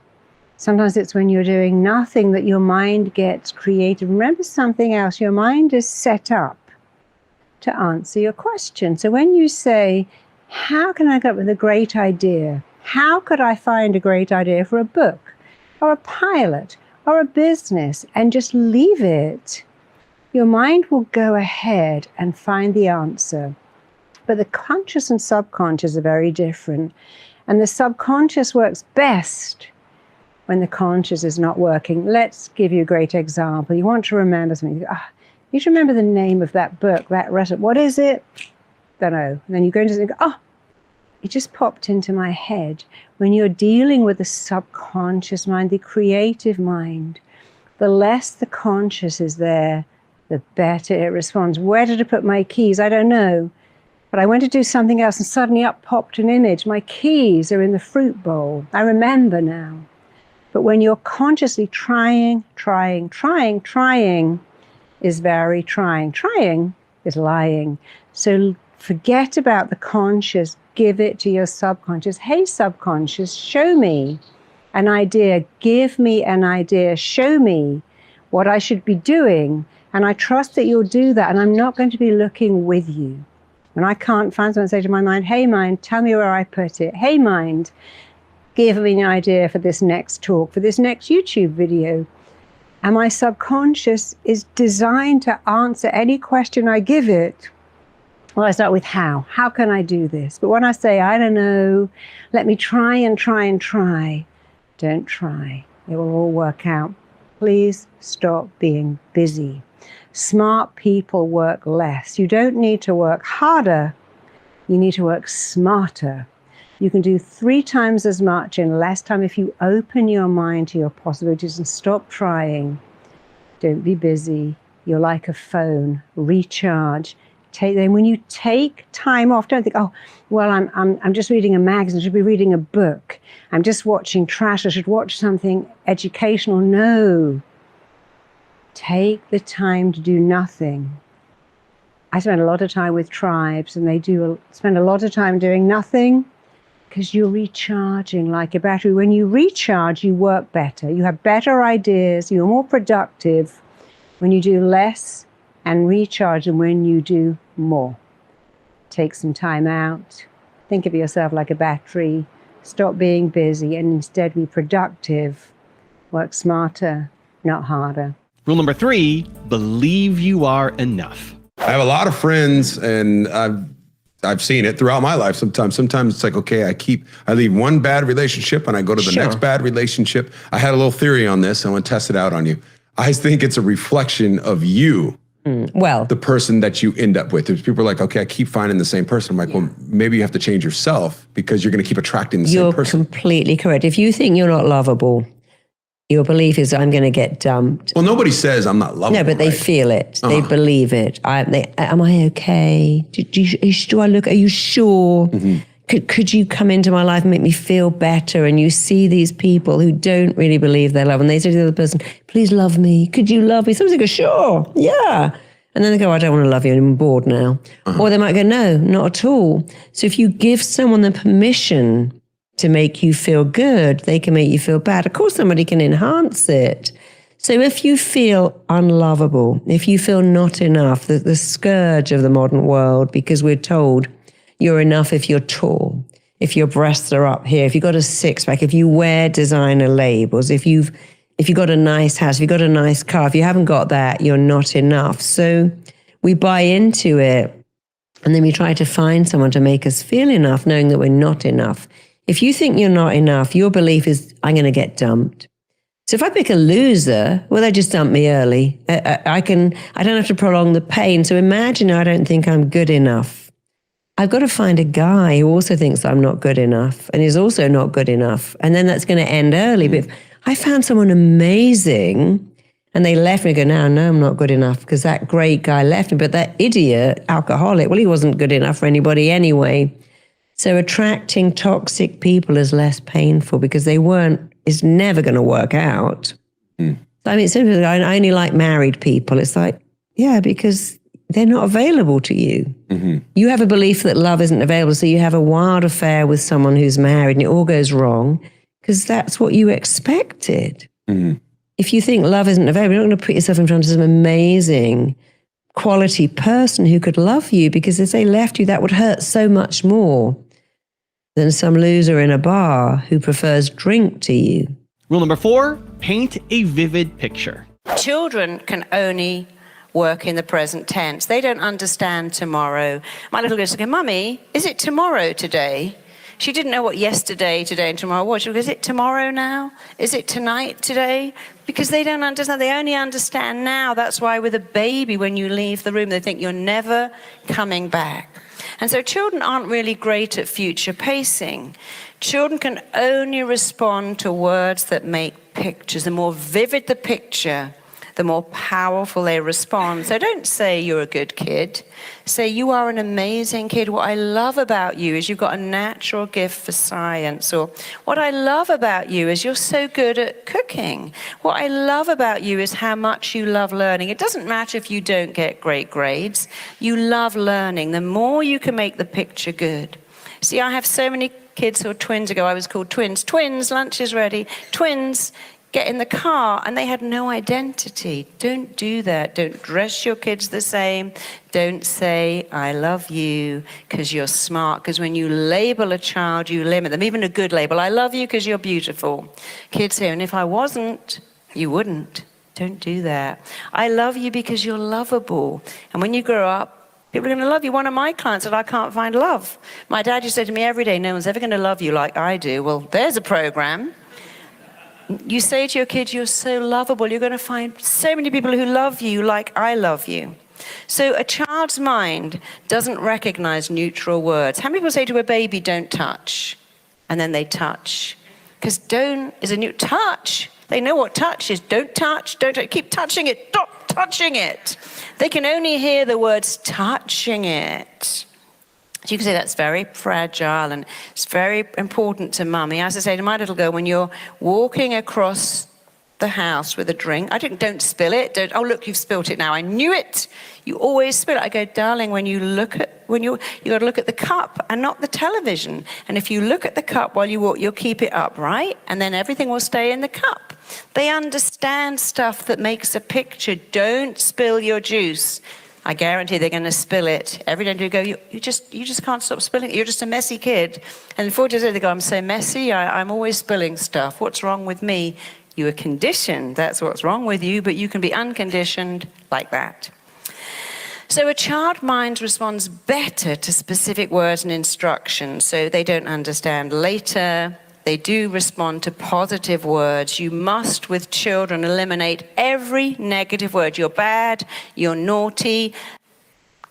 Sometimes it's when you're doing nothing that your mind gets creative. Remember something else, your mind is set up to answer your question. So when you say, how can I come up with a great idea? How could I find a great idea for a book or a pilot or a business, and just leave it? Your mind will go ahead and find the answer. But the conscious and subconscious are very different. And the subconscious works best when the conscious is not working. Let's give you a great example. You want to remember something. You need to remember the name of that book, that recipe. What is it? Don't know. And then you go into think, it just popped into my head. When you're dealing with the subconscious mind, the creative mind, the less the conscious is there, the better it responds. Where did I put my keys? I don't know. But I went to do something else and suddenly up popped an image. My keys are in the fruit bowl. I remember now. But when you're consciously trying is very trying. Trying is lying. So forget about the conscious. Give it to your subconscious. Hey, subconscious, show me an idea. Give me an idea. Show me what I should be doing. And I trust that you'll do that. And I'm not going to be looking with you. When I can't find someone, say to my mind, hey, mind, tell me where I put it. Hey, mind, give me an idea for this next talk, for this next YouTube video. And my subconscious is designed to answer any question I give it. Well, I start with how. How can I do this? But when I say, I don't know, let me try and try and try, don't try. It will all work out. Please stop being busy. Smart people work less. You don't need to work harder. You need to work smarter. You can do 3 times as much in less time if you open your mind to your possibilities and stop trying. Don't be busy. You're like a phone. Recharge. Then when you take time off, don't think, I'm just reading a magazine. I should be reading a book. I'm just watching trash. I should watch something educational. No. Take the time to do nothing. I spend a lot of time with tribes, and they spend a lot of time doing nothing because you're recharging like a battery. When you recharge, you work better. You have better ideas. You're more productive when you do less and recharge than when you do more. Take some time out. Think of yourself like a battery. Stop being busy and instead be productive. Work smarter, not harder. Rule number 3, believe you are enough. I have a lot of friends, and I've seen it throughout my life. Sometimes it's like, okay, I leave one bad relationship and I go to the next bad relationship. I had a little theory on this. I want to test it out on you. I think it's a reflection of you. Well, the person that you end up with. There's people are like, okay, I keep finding the same person. I'm like, well, maybe you have to change yourself because you're going to keep attracting the same person. You're completely correct. If you think you're not lovable, your belief is I'm going to get dumped. Well, nobody says I'm not lovable. No, but they feel it. They believe it. Am I okay? Do I look? Are you sure? Mm-hmm. Could you come into my life and make me feel better? And you see these people who don't really believe they're loved, and they say to the other person, please love me. Could you love me? Sometimes they go, sure, yeah. And then they go, I don't want to love you, I'm bored now. Or they might go, no, not at all. So if you give someone the permission to make you feel good, they can make you feel bad. Of course, somebody can enhance it. So if you feel unlovable, if you feel not enough, the scourge of the modern world, because we're told you're enough if you're tall, if your breasts are up here, if you've got a six-pack, if you wear designer labels, if you've got a nice house, if you've got a nice car, if you haven't got that, you're not enough. So we buy into it And then we try to find someone to make us feel enough, knowing that we're not enough. If you think you're not enough, your belief is, I'm going to get dumped. So if I pick a loser, well, they just dump me early. I don't have to prolong the pain. So imagine I don't think I'm good enough. I've got to find a guy who also thinks I'm not good enough and is also not good enough. And then that's going to end early. But if I found someone amazing and they left me, I go, no, I'm not good enough because that great guy left me. But that idiot, alcoholic, well, he wasn't good enough for anybody anyway. So attracting toxic people is less painful because it's never going to work out. I mean, it's simply, I only like married people. It's like, yeah, because they're not available to you. You have a belief that love isn't available, so you have a wild affair with someone who's married and it all goes wrong because that's what you expected. If you think love isn't available, you're not going to put yourself in front of some amazing quality person who could love you, because if they left you, that would hurt so much more than some loser in a bar who prefers drink to you. Rule number 4, paint a vivid picture. Children can only work in the present tense. They don't understand tomorrow. My little girl said, Mummy, is it tomorrow today? She didn't know what yesterday, today, and tomorrow was. She goes, is it tomorrow now? Is it tonight, today? Because they don't understand. They only understand now. That's why with a baby, when you leave the room, they think you're never coming back. And so children aren't really great at future pacing. Children can only respond to words that make pictures. The more vivid the picture, the more powerful they respond. So don't say you're a good kid. Say you are an amazing kid. What I love about you is you've got a natural gift for science. Or what I love about you is you're so good at cooking. What I love about you is how much you love learning. It doesn't matter if you don't get great grades. You love learning. The more you can make the picture good. See, I have so many kids who are twins ago. I was called twins. Twins, lunch is ready. Twins. Get in the car, and they had no identity. Don't do that. Don't dress your kids the same. Don't say, I love you because you're smart. Because when you label a child, you limit them. Even a good label, I love you because you're beautiful. Kids say, and if I wasn't, you wouldn't. Don't do that. I love you because you're lovable. And when you grow up, people are going to love you. One of my clients said, I can't find love. My dad used to say to me every day, no one's ever going to love you like I do. Well, there's a program. You say to your kids, you're so lovable. You're going to find so many people who love you like I love you. So a child's mind doesn't recognize neutral words. How many people say to a baby, don't touch? And then they touch. Because don't is a new touch. They know what touch is. Don't touch, don't touch. Keep touching it. Stop touching it. They can only hear the words touching it. So you can say that's very fragile and it's very important to Mummy. As I say to my little girl, when you're walking across the house with a drink, don't spill it. Oh, look, you've spilt it now. I knew it. You always spill it. I go, darling, you got to look at the cup and not the television. And if you look at the cup while you walk, you'll keep it up, right? And then everything will stay in the cup. They understand stuff that makes a picture. Don't spill your juice. I guarantee they're going to spill it. Every day you go, you just can't stop spilling it. You're just a messy kid. And 4 days later they go, I'm so messy, I'm always spilling stuff. What's wrong with me? You are conditioned. That's what's wrong with you, but you can be unconditioned like that. So a child mind responds better to specific words and instructions, so they don't understand later. They do respond to positive words. You must, with children, eliminate every negative word. You're bad, you're naughty.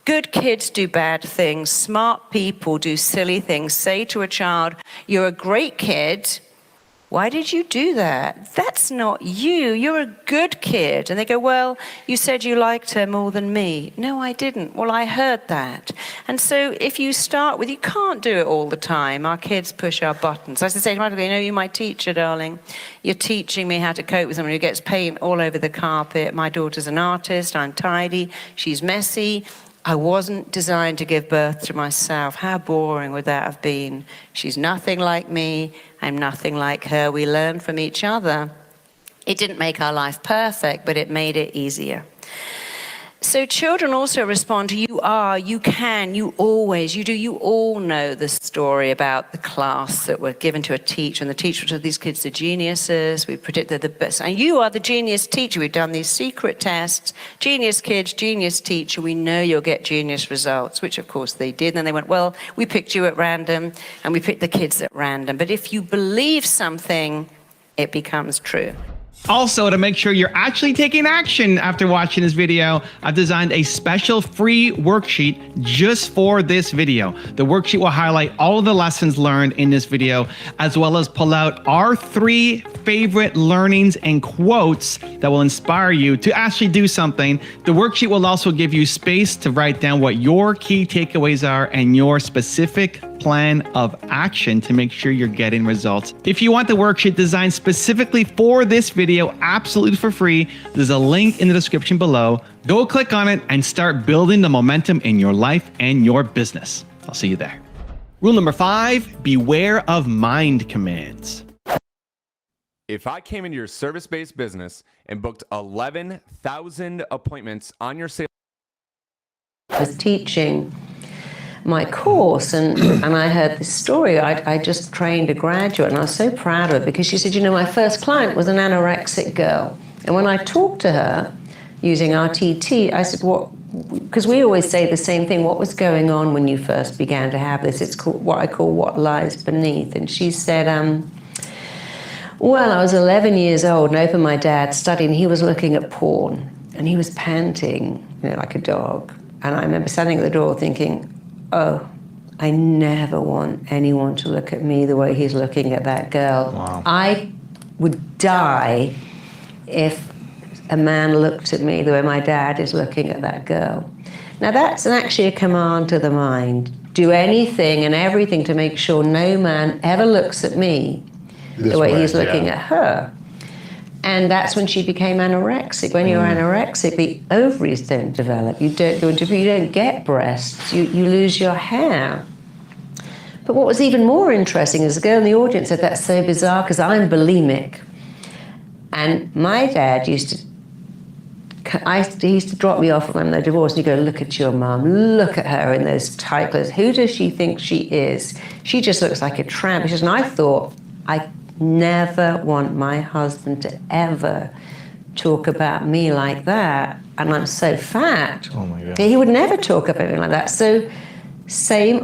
Good kids do bad things. Smart people do silly things. Say to a child, you're a great kid. Why did you do that? That's not you. You're a good kid. And they go, well, you said you liked her more than me. No, I didn't. Well, I heard that. And so if you start with, you can't do it all the time. Our kids push our buttons. I used to say to my daughter, you're my teacher, darling. You're teaching me how to cope with someone who gets paint all over the carpet. My daughter's an artist. I'm tidy. She's messy. I wasn't designed to give birth to myself. How boring would that have been? She's nothing like me. I'm nothing like her. We learn from each other. It didn't make our life perfect, but it made it easier. So children also respond to you are, you can, you always, you do, you all know the story about the class that were given to a teacher, and the teacher told these kids are geniuses, we predict they're the best, and you are the genius teacher, we've done these secret tests, genius kids, genius teacher, we know you'll get genius results, which of course they did. And then they went, well, we picked you at random, and we picked the kids at random. But if you believe something, it becomes true. Also, to make sure you're actually taking action after watching this video, I've designed a special free worksheet just for this video. The worksheet will highlight all of the lessons learned in this video, as well as pull out our 3 favorite learnings and quotes that will inspire you to actually do something. The worksheet will also give you space to write down what your key takeaways are and your specific plan of action to make sure you're getting results. If you want the worksheet designed specifically for this video, absolutely for free, there's a link in the description below. Go click on it and start building the momentum in your life and your business. I'll see you there. Rule number 5, beware of mind commands. If I came into your service-based business and booked 11,000 appointments on your sales, I was teaching my course, and I heard this story. I just trained a graduate, and I was so proud of her because she said, you know, my first client was an anorexic girl. And when I talked to her using RTT, I said, what, because we always say the same thing, what was going on when you first began to have this? It's called, what I call what lies beneath. And she said, well, I was 11 years old and opened my dad's study, and he was looking at porn, and he was panting, you know, like a dog. And I remember standing at the door thinking, oh, I never want anyone to look at me the way he's looking at that girl. Wow. I would die if a man looked at me the way my dad is looking at that girl. Now that's actually a command to the mind. Do anything and everything to make sure no man ever looks at me the way he's looking at her. And that's when she became anorexic. When you're anorexic, the ovaries don't develop. You don't get breasts. You lose your hair. But what was even more interesting is the girl in the audience said, that's so bizarre because I'm bulimic. And my dad he used to drop me off when they're divorced, and he'd go, look at your mum, look at her in those tight clothes. Who does she think she is? She just looks like a tramp. He says, and I thought, I never want my husband to ever talk about me like that, and I'm so fat. Oh my God. He would never talk about me like that. So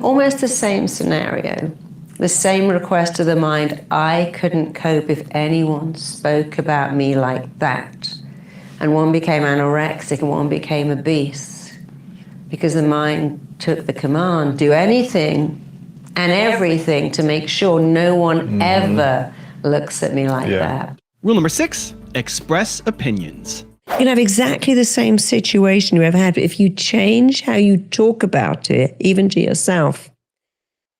almost the same scenario, the same request to the mind. I couldn't cope if anyone spoke about me like that. And one became anorexic and one became obese because the mind took the command, do anything and everything to make sure no one ever looks at me like that. Rule number 6, express opinions. You can have exactly the same situation you ever had, but if you change how you talk about it, even to yourself,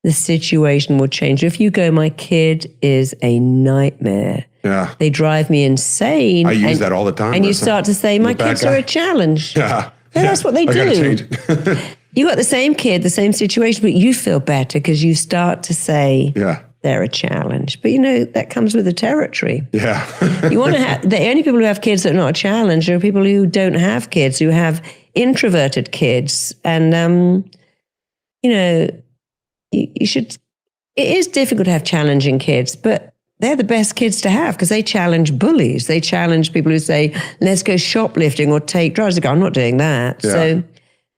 the situation will change. If you go, my kid is a nightmare. Yeah. They drive me insane. I use that all the time. And you start to say, my kids are a challenge. Yeah. That's what they do. I gotta change. You got the same kid, the same situation, but you feel better because you start to say, they're a challenge. But you know, that comes with the territory. Yeah. You want to have, the only people who have kids that are not a challenge are people who don't have kids, who have introverted kids. And, you know, you should, it is difficult to have challenging kids, but they're the best kids to have because they challenge bullies. They challenge people who say, let's go shoplifting or take drugs. They go, I'm not doing that. Yeah. So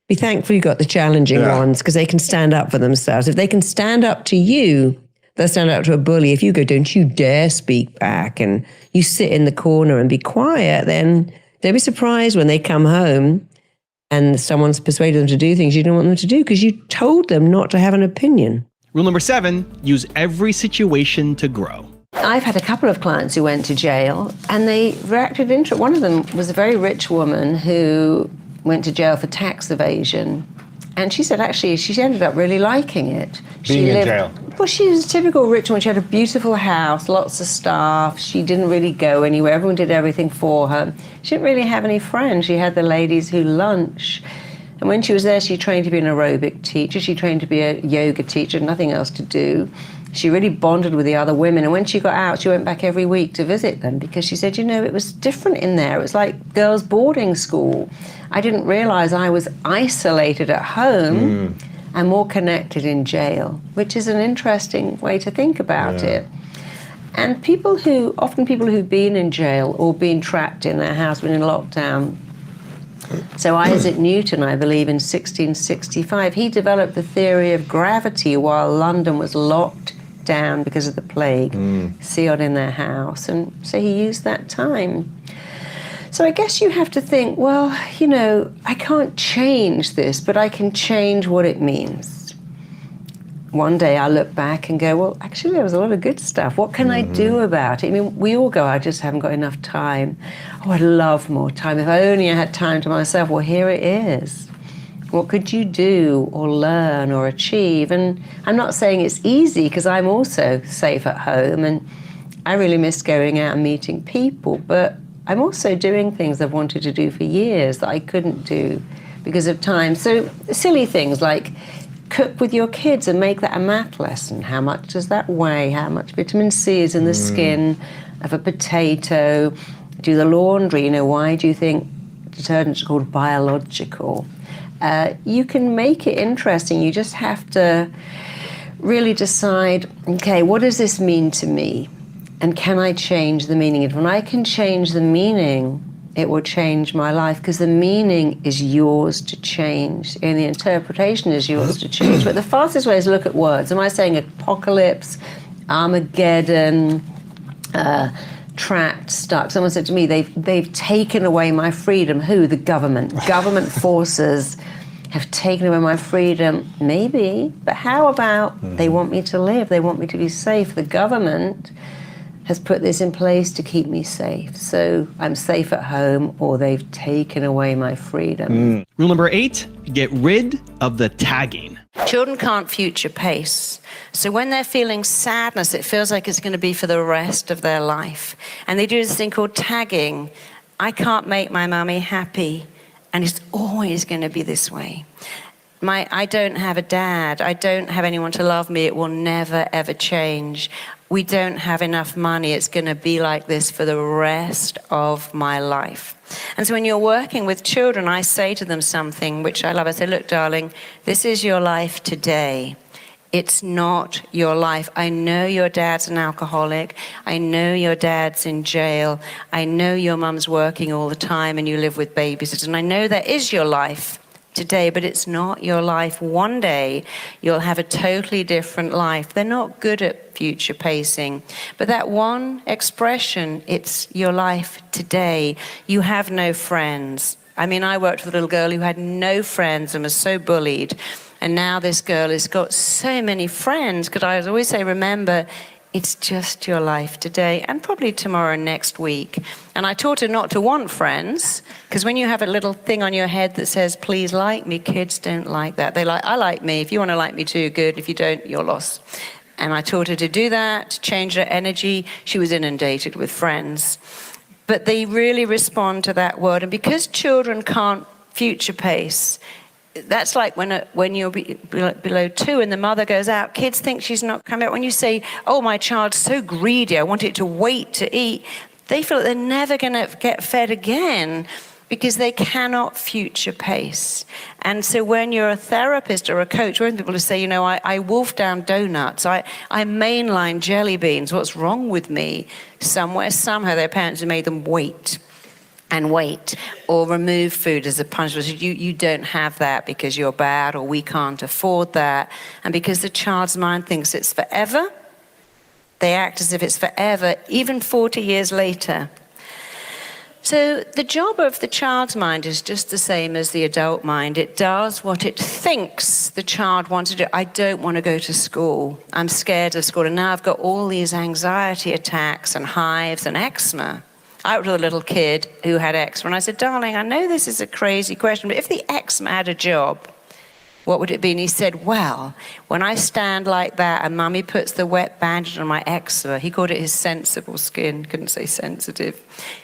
be thankful you got the challenging ones because they can stand up for themselves. If they can stand up to you, they'll stand up to a bully. If you go, don't you dare speak back, and you sit in the corner and be quiet, then don't be surprised when they come home and someone's persuaded them to do things you don't want them to do because you told them not to have an opinion. Rule number 7, use every situation to grow. I've had a couple of clients who went to jail and they reacted into it. One of them was a very rich woman who went to jail for tax evasion. And she said, actually, she ended up really liking it. Being in jail? Well, she was a typical rich woman. She had a beautiful house, lots of staff. She didn't really go anywhere. Everyone did everything for her. She didn't really have any friends. She had the ladies who lunch. And when she was there, she trained to be an aerobic teacher. She trained to be a yoga teacher, nothing else to do. She really bonded with the other women. And when she got out, she went back every week to visit them because she said, it was different in there. It was like girls' boarding school. I didn't realize I was isolated at home and more connected in jail, which is an interesting way to think about it. And often people who've been in jail or been trapped in their house, been in lockdown. So Isaac Newton, I believe, in 1665, he developed the theory of gravity while London was locked down because of the plague, sealed in their house. And so he used that time. So I guess you have to think, well, I can't change this, but I can change what it means. One day I look back and go, well, actually there was a lot of good stuff. What can I do about it? I mean, we all go, I just haven't got enough time. Oh, I'd love more time. If I only had time to myself. Well, here it is. What could you do or learn or achieve? And I'm not saying it's easy because I'm also safe at home and I really miss going out and meeting people, but I'm also doing things I've wanted to do for years that I couldn't do because of time. So silly things like cook with your kids and make that a math lesson. How much does that weigh? How much vitamin C is in the skin of a potato? Do the laundry. Why do you think detergents are called biological? You can make it interesting. You just have to really decide, okay, what does this mean to me? And can I change the meaning? And when I can change the meaning, it will change my life because the meaning is yours to change and the interpretation is yours to change. But the fastest way is to look at words. Am I saying apocalypse, Armageddon, trapped, stuck? Someone said to me, they've taken away my freedom. Who? The government. Government forces have taken away my freedom. Maybe, but how about they want me to live? They want me to be safe. The government has put this in place to keep me safe. So I'm safe at home or they've taken away my freedom. Rule number 8, get rid of the tagging. Children can't future pace. So when they're feeling sadness, it feels like it's going to be for the rest of their life. And they do this thing called tagging. I can't make my mummy happy, and it's always going to be this way. I don't have a dad. I don't have anyone to love me. It will never, ever change. We don't have enough money. It's going to be like this for the rest of my life. And so when you're working with children, I say to them something which I love. I say, look, darling, this is your life today. It's not your life. I know your dad's an alcoholic. I know your dad's in jail. I know your mum's working all the time and you live with babysitters. And I know that is your life today, but it's not your life. One day you'll have a totally different life. They're not good at future pacing, but that one expression, it's your life today. You have no friends. I mean, I worked with a little girl who had no friends and was so bullied, and now this girl has got so many friends. Because I always say, remember, it's just your life today and probably tomorrow and next week. And I taught her not to want friends, because when you have a little thing on your head that says, please like me, kids don't like that. They like, I like me. If you want to like me too, good. If you don't, you're lost. And I taught her to do that, to change her energy. She was inundated with friends. But they really respond to that word. And because children can't future pace, that's like when you're below 2 and the mother goes out, kids think she's not coming out. When you say, oh, my child's so greedy, I want it to wait to eat, they feel that they're never going to get fed again because they cannot future pace. And so when you're a therapist or a coach, when people say, I wolf down donuts, I mainline jelly beans, what's wrong with me? Somewhere, somehow their parents have made them wait and wait, or remove food as a punishment. You don't have that because you're bad, or we can't afford that. And because the child's mind thinks it's forever, they act as if it's forever, even 40 years later. So the job of the child's mind is just the same as the adult mind. It does what it thinks the child wants to do. I don't want to go to school. I'm scared of school. And now I've got all these anxiety attacks and hives and eczema. I was with a little kid who had eczema, and I said, darling, I know this is a crazy question, but if the eczema had a job, what would it be? And he said, well, when I stand like that and mummy puts the wet bandage on my eczema, he called it his sensible skin, couldn't say sensitive.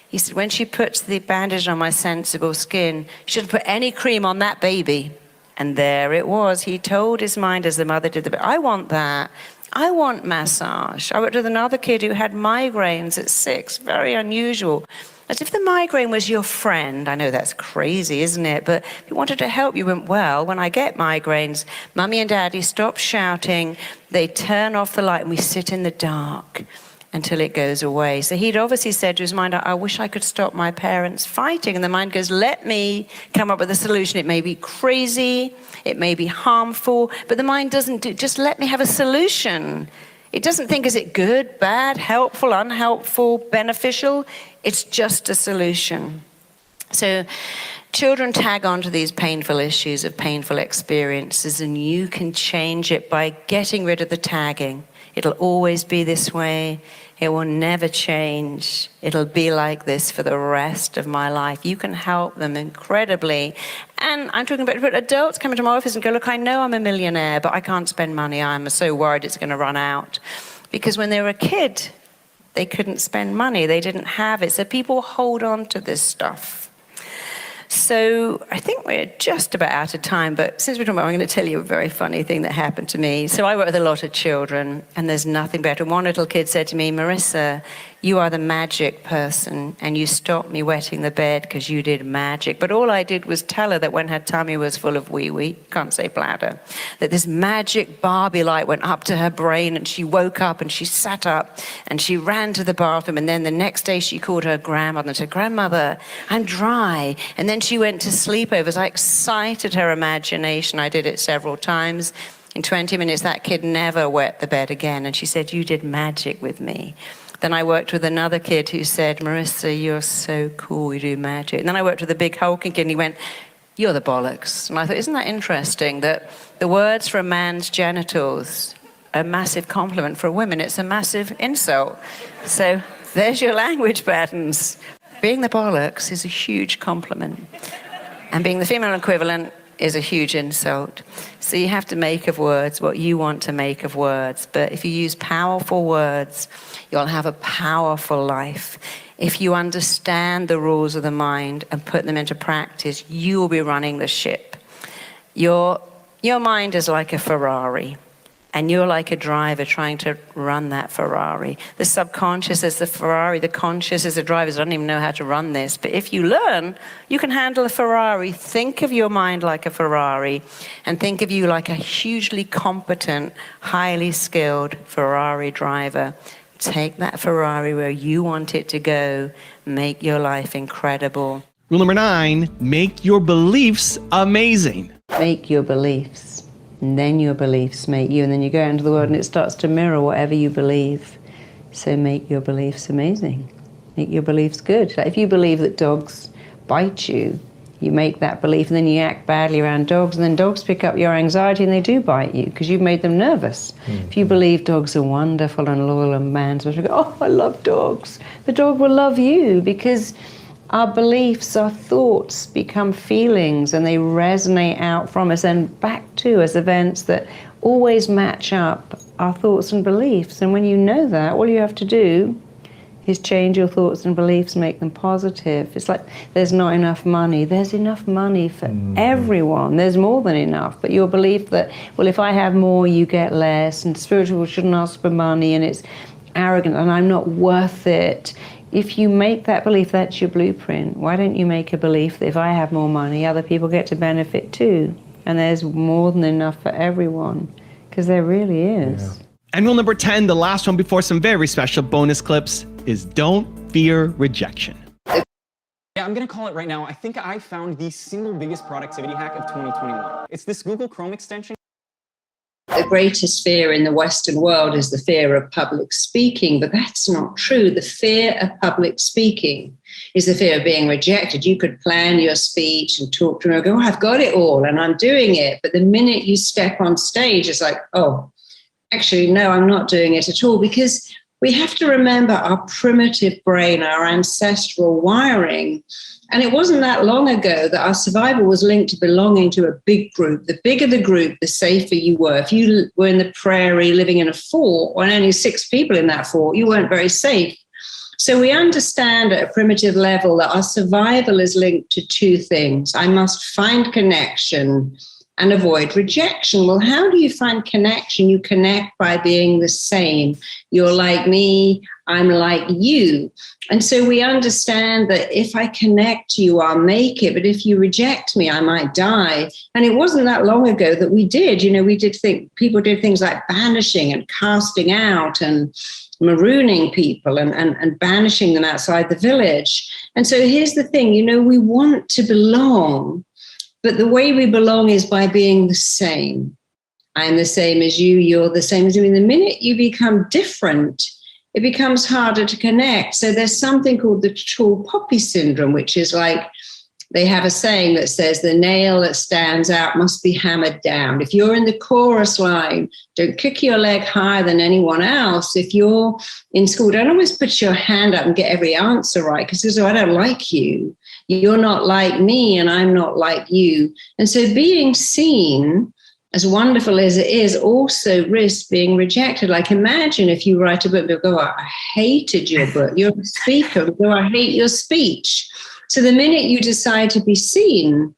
He said, when she puts the bandage on my sensible skin, she shouldn't put any cream on that baby. And there it was. He told his mind as the mother did, I want that. I want massage. I worked with another kid who had migraines at 6, very unusual. As if the migraine was your friend. I know that's crazy, isn't it? But if you wanted to help, you went, well, when I get migraines, Mummy and Daddy stop shouting, they turn off the light, and we sit in the dark until it goes away. So he'd obviously said to his mind, I wish I could stop my parents fighting. And the mind goes, let me come up with a solution. It may be crazy, it may be harmful, but the mind doesn't do, just let me have a solution. It doesn't think, is it good, bad, helpful, unhelpful, beneficial? It's just a solution. So children tag onto these painful issues of painful experiences, and you can change it by getting rid of the tagging. It'll always be this way. It will never change. It'll be like this for the rest of my life. You can help them incredibly. And I'm talking about adults come into my office and go, look, I know I'm a millionaire, but I can't spend money. I'm so worried it's going to run out. Because when they were a kid, they couldn't spend money. They didn't have it. So people hold on to this stuff. So I think we're just about out of time, but since we're talking about, I'm going to tell you a very funny thing that happened to me. So I work with a lot of children, and there's nothing better. One little kid said to me, Marissa, you are the magic person, and you stopped me wetting the bed because you did magic. But all I did was tell her that when her tummy was full of wee-wee, can't say bladder, that this magic Barbie light went up to her brain, and she woke up, and she sat up, and she ran to the bathroom, and then the next day she called her grandmother and said, Grandmother, I'm dry. And then she went to sleepovers. I excited her imagination. I did it several times. In 20 minutes, that kid never wet the bed again, and she said, you did magic with me. Then I worked with another kid who said, Marissa, you're so cool, you do magic. And then I worked with a big hulking kid, and he went, you're the bollocks. And I thought, isn't that interesting that the words for a man's genitals are a massive compliment for a woman? It's a massive insult. So there's your language patterns. Being the bollocks is a huge compliment. And being the female equivalent is a huge insult. So you have to make of words what you want to make of words. But if you use powerful words, you'll have a powerful life. If you understand the rules of the mind and put them into practice, you will be running the ship. Your mind is like a Ferrari, and you're like a driver trying to run that Ferrari. The subconscious is the Ferrari, the conscious is the driver. I don't even know how to run this, but if you learn, you can handle a Ferrari. Think of your mind like a Ferrari, and think of you like a hugely competent, highly skilled Ferrari driver. Take that Ferrari where you want it to go. Make your life incredible. Rule number 9, make your beliefs amazing. Make your beliefs. And then your beliefs make you. And then you go out into the world and it starts to mirror whatever you believe. So make your beliefs amazing. Make your beliefs good. Like if you believe that dogs bite you, you make that belief and then you act badly around dogs, and then dogs pick up your anxiety and they do bite you because you've made them nervous. If you believe dogs are wonderful and loyal and man, so you go, oh, I love dogs. The dog will love you because our beliefs, our thoughts become feelings, and they resonate out from us and back to us, events that always match up our thoughts and beliefs. And when you know that, all you have to do is change your thoughts and beliefs, make them positive. It's like there's not enough money. There's enough money for everyone. There's more than enough. But your belief that, well, if I have more, you get less, and spiritual shouldn't ask for money, and it's arrogant, and I'm not worth it. If you make that belief, that's your blueprint. Why don't you make a belief that if I have more money, other people get to benefit too? And there's more than enough for everyone, because there really is. Yeah. And rule number 10, the last one before some very special bonus clips, is don't fear rejection. Yeah, I'm gonna call it right now. I think I found the single biggest productivity hack of 2021. It's this Google Chrome extension. The greatest fear in the Western world is the fear of public speaking, but that's not true. The fear of public speaking is the fear of being rejected. You could plan your speech and talk to them and go, oh, I've got it all and I'm doing it. But the minute you step on stage, it's like, oh, actually, no, I'm not doing it at all. Because we have to remember our primitive brain, our ancestral wiring. And it wasn't that long ago that our survival was linked to belonging to a big group. The bigger the group, the safer you were. If you were in the prairie living in a fort, and only 6 people in that fort, you weren't very safe. So we understand at a primitive level that our survival is linked to 2 things. I must find connection and avoid rejection. Well, how do you find connection? You connect by being the same. You're like me, I'm like you. And so we understand that if I connect to you, I'll make it. But if you reject me, I might die. And it wasn't that long ago that we did. People did things like banishing and casting out and marooning people and banishing them outside the village. And so here's the thing, we want to belong. But the way we belong is by being the same. I'm the same as you, you're the same as me. The minute you become different, it becomes harder to connect. So there's something called the tall poppy syndrome, which is like, they have a saying that says the nail that stands out must be hammered down. If you're in the chorus line, don't kick your leg higher than anyone else. If you're in school, don't always put your hand up and get every answer right, because I don't like you. You're not like me and I'm not like you. And so being seen, as wonderful as it is, also risks being rejected. Like imagine if you write a book, they'll go, I hated your book. You're a speaker, they'll go, I hate your speech. So the minute you decide to be seen,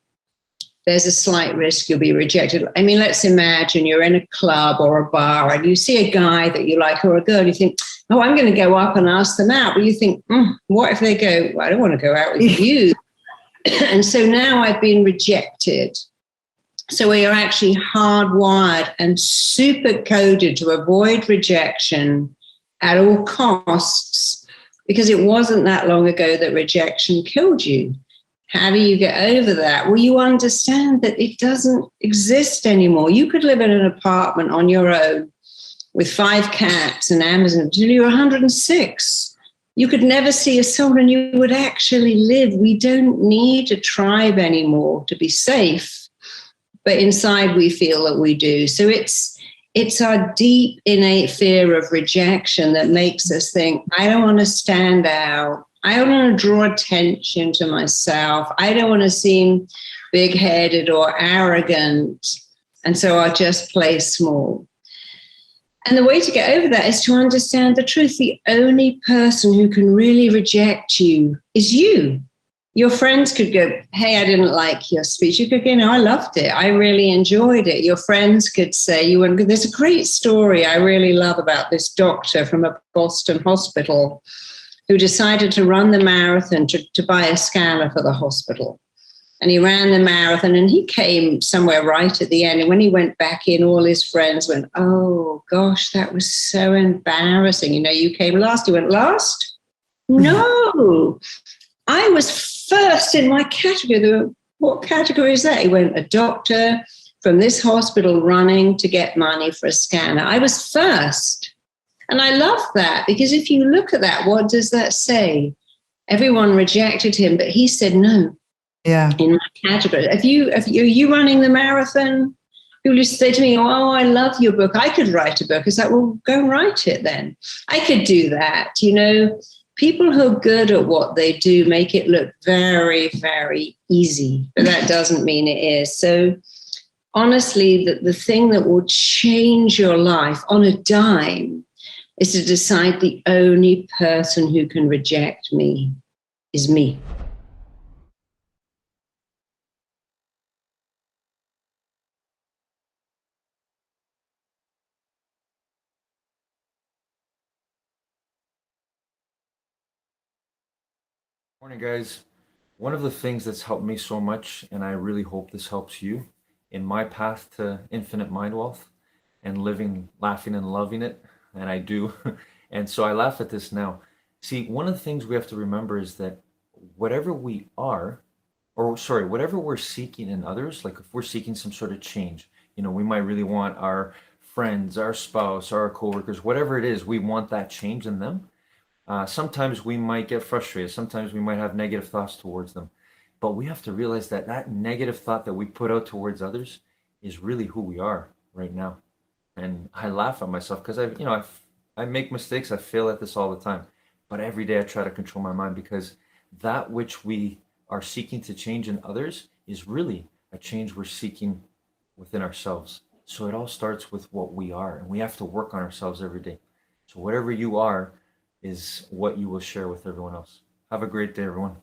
there's a slight risk you'll be rejected. I mean, let's imagine you're in a club or a bar and you see a guy that you like or a girl, and you think, oh, I'm going to go up and ask them out. But you think, what if they go, well, I don't want to go out with you. And so now I've been rejected. So we are actually hardwired and super coded to avoid rejection at all costs, because it wasn't that long ago that rejection killed you. How do you get over that? Well, you understand that it doesn't exist anymore. You could live in an apartment on your own with 5 cats and Amazon until you were 106. You could never see a soul and you would actually live. We don't need a tribe anymore to be safe, but inside we feel that we do. So it's our deep innate fear of rejection that makes us think, I don't want to stand out. I don't want to draw attention to myself. I don't want to seem big-headed or arrogant. And so I'll just play small. And the way to get over that is to understand the truth. The only person who can really reject you is you. Your friends could go, hey, I didn't like your speech. You could go, no, I loved it. I really enjoyed it. Your friends could say, there's a great story I really love about this doctor from a Boston hospital who decided to run the marathon to buy a scanner for the hospital. And he ran the marathon and he came somewhere right at the end. And when he went back in, all his friends went, oh, gosh, that was so embarrassing. You came last. He went, last? No, I was first in my category. What category is that? He went, a doctor from this hospital running to get money for a scanner. I was first. And I love that, because if you look at that, what does that say? Everyone rejected him, but he said no. Yeah. In my category. Are you running the marathon? People used to say to me, oh, I love your book. I could write a book. It's like, well, go and write it then. I could do that. People who are good at what they do make it look very, very easy, but that doesn't mean it is. So honestly, the thing that will change your life on a dime is to decide the only person who can reject me is me. Morning, guys. One of the things that's helped me so much, and I really hope this helps you in my path to infinite mind wealth and living, laughing and loving it, and I do. And so I laugh at this now. See, one of the things we have to remember is that whatever we are, whatever we're seeking in others, like if we're seeking some sort of change, we might really want our friends, our spouse, our coworkers, whatever it is, we want that change in them. Sometimes we might get frustrated. Sometimes we might have negative thoughts towards them. But we have to realize that that negative thought that we put out towards others is really who we are right now. And I laugh at myself because I make mistakes. I fail at this all the time. But every day I try to control my mind, because that which we are seeking to change in others is really a change we're seeking within ourselves. So it all starts with what we are, and we have to work on ourselves every day. So whatever you are is what you will share with everyone else. Have a great day, everyone.